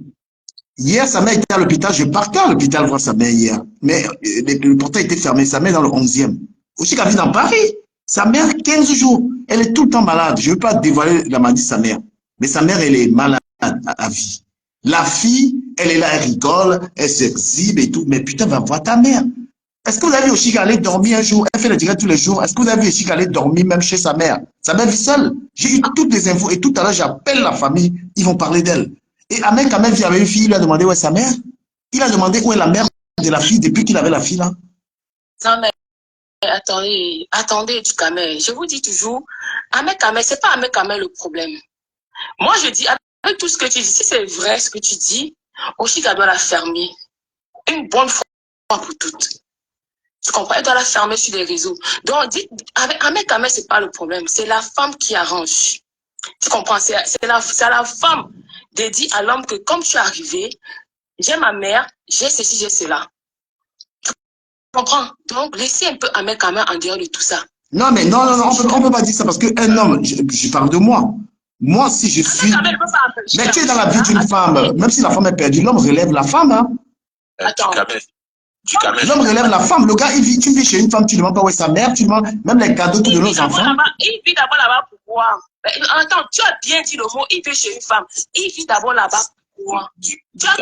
S1: Hier, sa mère était à l'hôpital. Je partais à l'hôpital voir sa mère hier. Mais le portail était fermé. Sa mère est dans le 11e. Aussi qu'elle vit dans Paris. Sa mère, 15 jours. Elle est tout le temps malade. Je ne veux pas dévoiler la maladie de sa mère. Mais sa mère, elle est malade à vie. La fille, elle est là, elle rigole, elle s'exhibe et tout. Mais putain, va voir ta mère. Est-ce que vous avez vu Oshika aller dormir un jour? Elle fait le direct tous les jours. Est-ce que vous avez vu Oshika aller dormir même chez sa mère? Sa mère vit seule. J'ai eu toutes les infos. Et tout à l'heure, j'appelle la famille. Ils vont parler d'elle. Et Ahmed, quand même, il avait une fille, il a demandé où est sa mère. Il a demandé où est la mère de la fille depuis qu'il avait la fille là.
S8: Non, mais attendez, du Kamel. Je vous dis toujours, Ahmed Kamel, c'est pas Ahmed Kamel le problème. Moi, je dis, avec tout ce que tu dis, si c'est vrai ce que tu dis, Oshika doit la fermer. Une bonne fois pour toutes. Tu comprends? Elle doit la fermer sur les réseaux. Donc, avec Ahmed Kamel, c'est pas le problème. C'est la femme qui arrange. Tu comprends? C'est la femme de dire à l'homme que comme je suis arrivée, j'ai ma mère, j'ai ceci, j'ai cela. Tu comprends? Donc, laissez un peu Ahmed Kamel en dehors de tout ça.
S1: Non, mais non, on peut pas dire ça parce qu'un homme, je parle de moi. Moi, si je suis... Mais tu es dans la vie d'une femme, même si la femme est perdue, l'homme relève la femme. Hein.
S8: Attends.
S1: L'homme relève la femme. Le gars, tu vis chez une femme, tu ne demandes pas où est sa mère, tu demandes même les cadeaux de nos enfants.
S8: Il vit d'abord là-bas pour quoi? Attends, tu as bien dit le mot, il vit chez une femme. Il vit d'abord là-bas pour quoi? Tu as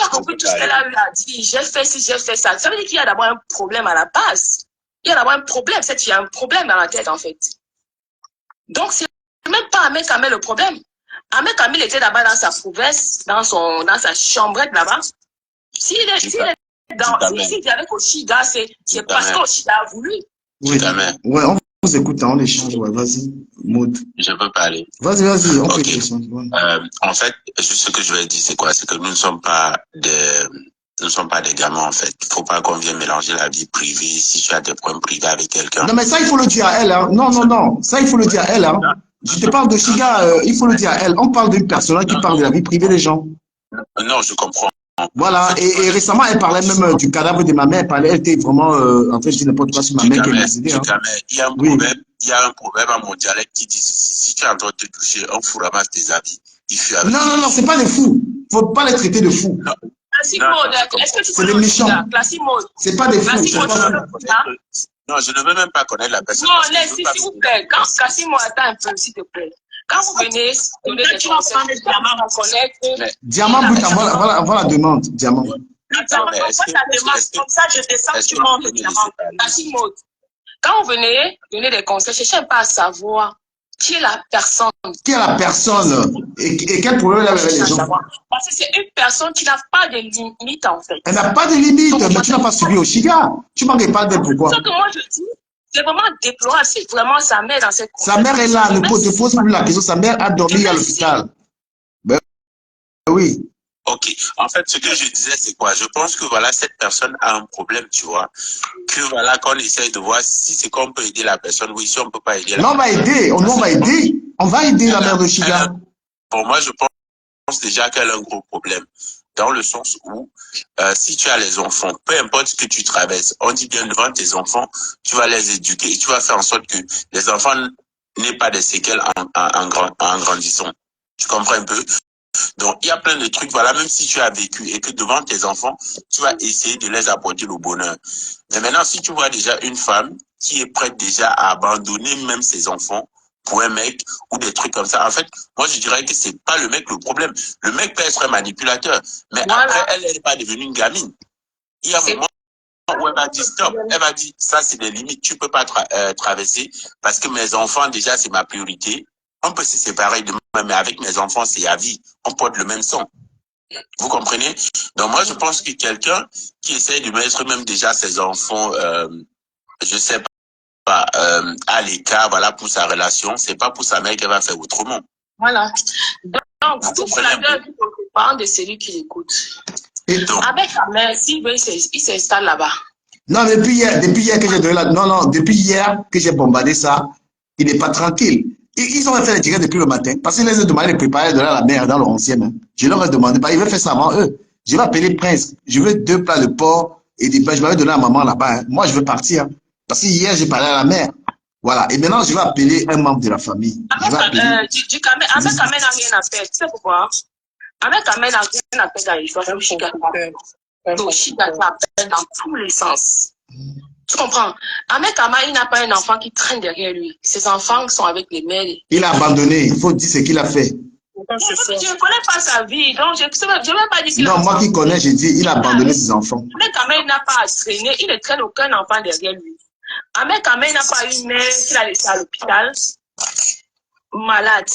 S8: compris tout ce qu'elle a eu à dire. J'ai fait ci, j'ai fait ça. Ça veut dire qu'il y a d'abord un problème à la base. Il y a d'abord un problème. Cette fille a un problème dans la tête, en fait. Donc, c'est même pas Ahmed Kamel le problème. Ahmed Kamel était là-bas dans sa province, dans sa chambrette là-bas. S'il est avec Oshika, c'est parce qu'Oshika a voulu.
S1: Oui, ouais, on vous écoute, on échange. Ouais, vas-y, Maud.
S7: Je peux parler.
S1: Vas-y, on peut
S7: okay.
S1: échanger. Ouais.
S7: En fait, juste ce que je vais dire, c'est quoi? C'est que nous ne sommes pas des gamins, en fait. Il ne faut pas qu'on vienne mélanger la vie privée si tu as des problèmes privés avec quelqu'un.
S1: Non, mais ça, il faut le dire à elle. Hein. Non. Ça, il faut le dire à elle. Hein. Je te parle de Chiga, il faut le dire à elle. On parle d'une personne qui parle de la vie privée des gens.
S7: Non, je comprends.
S1: Voilà, et récemment, elle parlait même du cadavre de ma mère. Elle était vraiment en fait, je dis n'importe quoi sur ma mère qui est décédée. Hein.
S7: Il y a un proverbe à mon dialecte qui dit si tu es en train de te toucher, un fou ramasse tes habits.
S1: Non, c'est pas des fous. Faut pas les traiter de fous.
S8: Est-ce que tu
S1: c'est des méchants. C'est pas des fous.
S7: Non, je ne veux même pas connaître la personne.
S8: Non, laissez, s'il vous plaît. Quand Cassimo, attends un peu, s'il te plaît. Quand vous venez, donner des conseils,
S1: Diamant, voilà la demande, Diamant.
S8: Attends, mais comme ça, je descends, tu montes, Diamant. Cassimo, quand vous venez donner des conseils, je ne cherche pas à savoir qui est la personne.
S1: Qui est la personne? Et quel problème elle a avec les enfants?
S8: Parce que c'est une personne qui n'a pas de limite, en fait.
S1: Elle n'a pas de limite, mais tu n'as pas subi au Chiga. Tu manques pas d'elle, pourquoi?
S8: Ce que moi je dis, c'est vraiment déplorable. C'est vraiment sa mère dans cette
S1: Sa mère est là, ne pose plus la question. Sa mère a dormi à l'hôpital. Ben oui.
S7: Ok. En fait, ce que je disais, c'est quoi? Je pense que voilà, cette personne a un problème, tu vois. Que voilà, qu'on essaye de voir si c'est qu'on peut aider la personne. Oui, si on peut pas aider la personne.
S1: On va aider. On va aider. On va aider la mère de Chiga.
S7: Pour moi, je pense déjà qu'elle a un gros problème. Dans le sens où, si tu as les enfants, peu importe ce que tu traverses, on dit bien devant tes enfants, tu vas les éduquer et tu vas faire en sorte que les enfants n'aient pas de séquelles en grandissant. Tu comprends un peu? Donc, il y a plein de trucs, voilà, même si tu as vécu et que devant tes enfants, tu vas essayer de les apporter le bonheur. Mais maintenant, si tu vois déjà une femme qui est prête déjà à abandonner même ses enfants pour un mec ou des trucs comme ça, en fait, moi, je dirais que c'est pas le mec le problème. Le mec peut être un manipulateur, mais après, elle n'est pas devenue une gamine. Il y a un moment où elle va dire stop. Elle va dire, ça, c'est des limites, tu peux pas traverser parce que mes enfants, déjà, c'est ma priorité. On peut se séparer demain, mais avec mes enfants, c'est à vie. On porte le même sang. Vous comprenez? Donc moi, je pense que quelqu'un qui essaie de mettre même déjà ses enfants, je sais pas, à l'écart, voilà, pour sa relation, c'est pas pour sa mère qu'elle va faire autrement.
S8: Voilà. Donc, vous flattez le parent de celui qui l'écoute. Avec sa mère, s'il veut, il s'installe là-bas.
S1: Non, depuis hier que j'ai donné la... Non, depuis hier que j'ai bombardé ça, il n'est pas tranquille. Ils ont fait les tirets depuis le matin, parce qu'ils les ont demandé de préparer de la mer dans le 11e. Hein. Je leur ai demandé, ils veulent faire ça avant eux. Je vais appeler Prince, je veux 2 plats de porc et des pains, je vais donner à maman là-bas. Hein. Moi, je veux partir, hein. Parce que hier, j'ai parlé à la mère. Voilà, et maintenant, je vais appeler un membre de la famille.
S8: Ahmed Kamel n'a rien à faire, tu sais pourquoi? Ahmed Kamel n'a rien à faire dans l'histoire, c'est Chiga. Donc, Chiga t'appelle dans tous les sens. Tu comprends? Ahmed Kamel, il n'a pas un enfant qui traîne derrière lui. Ses enfants sont avec les mères.
S1: Il a abandonné, il faut dire ce qu'il a fait.
S8: Je ne connais pas sa vie, donc je ne vais pas dire qu'il
S1: Non, moi qui connais, j'ai dit, il a abandonné ses enfants.
S8: Ahmed Kamel n'a pas à traîner, il ne traîne aucun enfant derrière lui. Ahmed Kamel n'a pas une mère qu'il a laissée à l'hôpital, malade.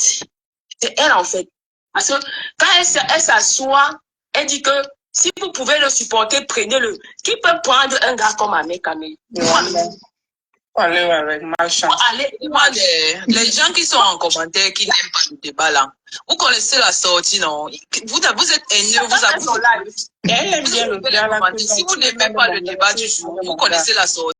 S8: C'est elle en fait. Parce que quand elle s'assoit, elle dit que si vous pouvez le supporter, prenez-le. Qui peut prendre un gars comme Ahmed Kamel?
S9: Allez, les gens qui sont en commentaire, qui n'aiment pas le débat là, vous connaissez la sortie, non? Vous êtes haineux, vous avez... Si vous n'aimez pas le débat du jour, vous connaissez la sortie.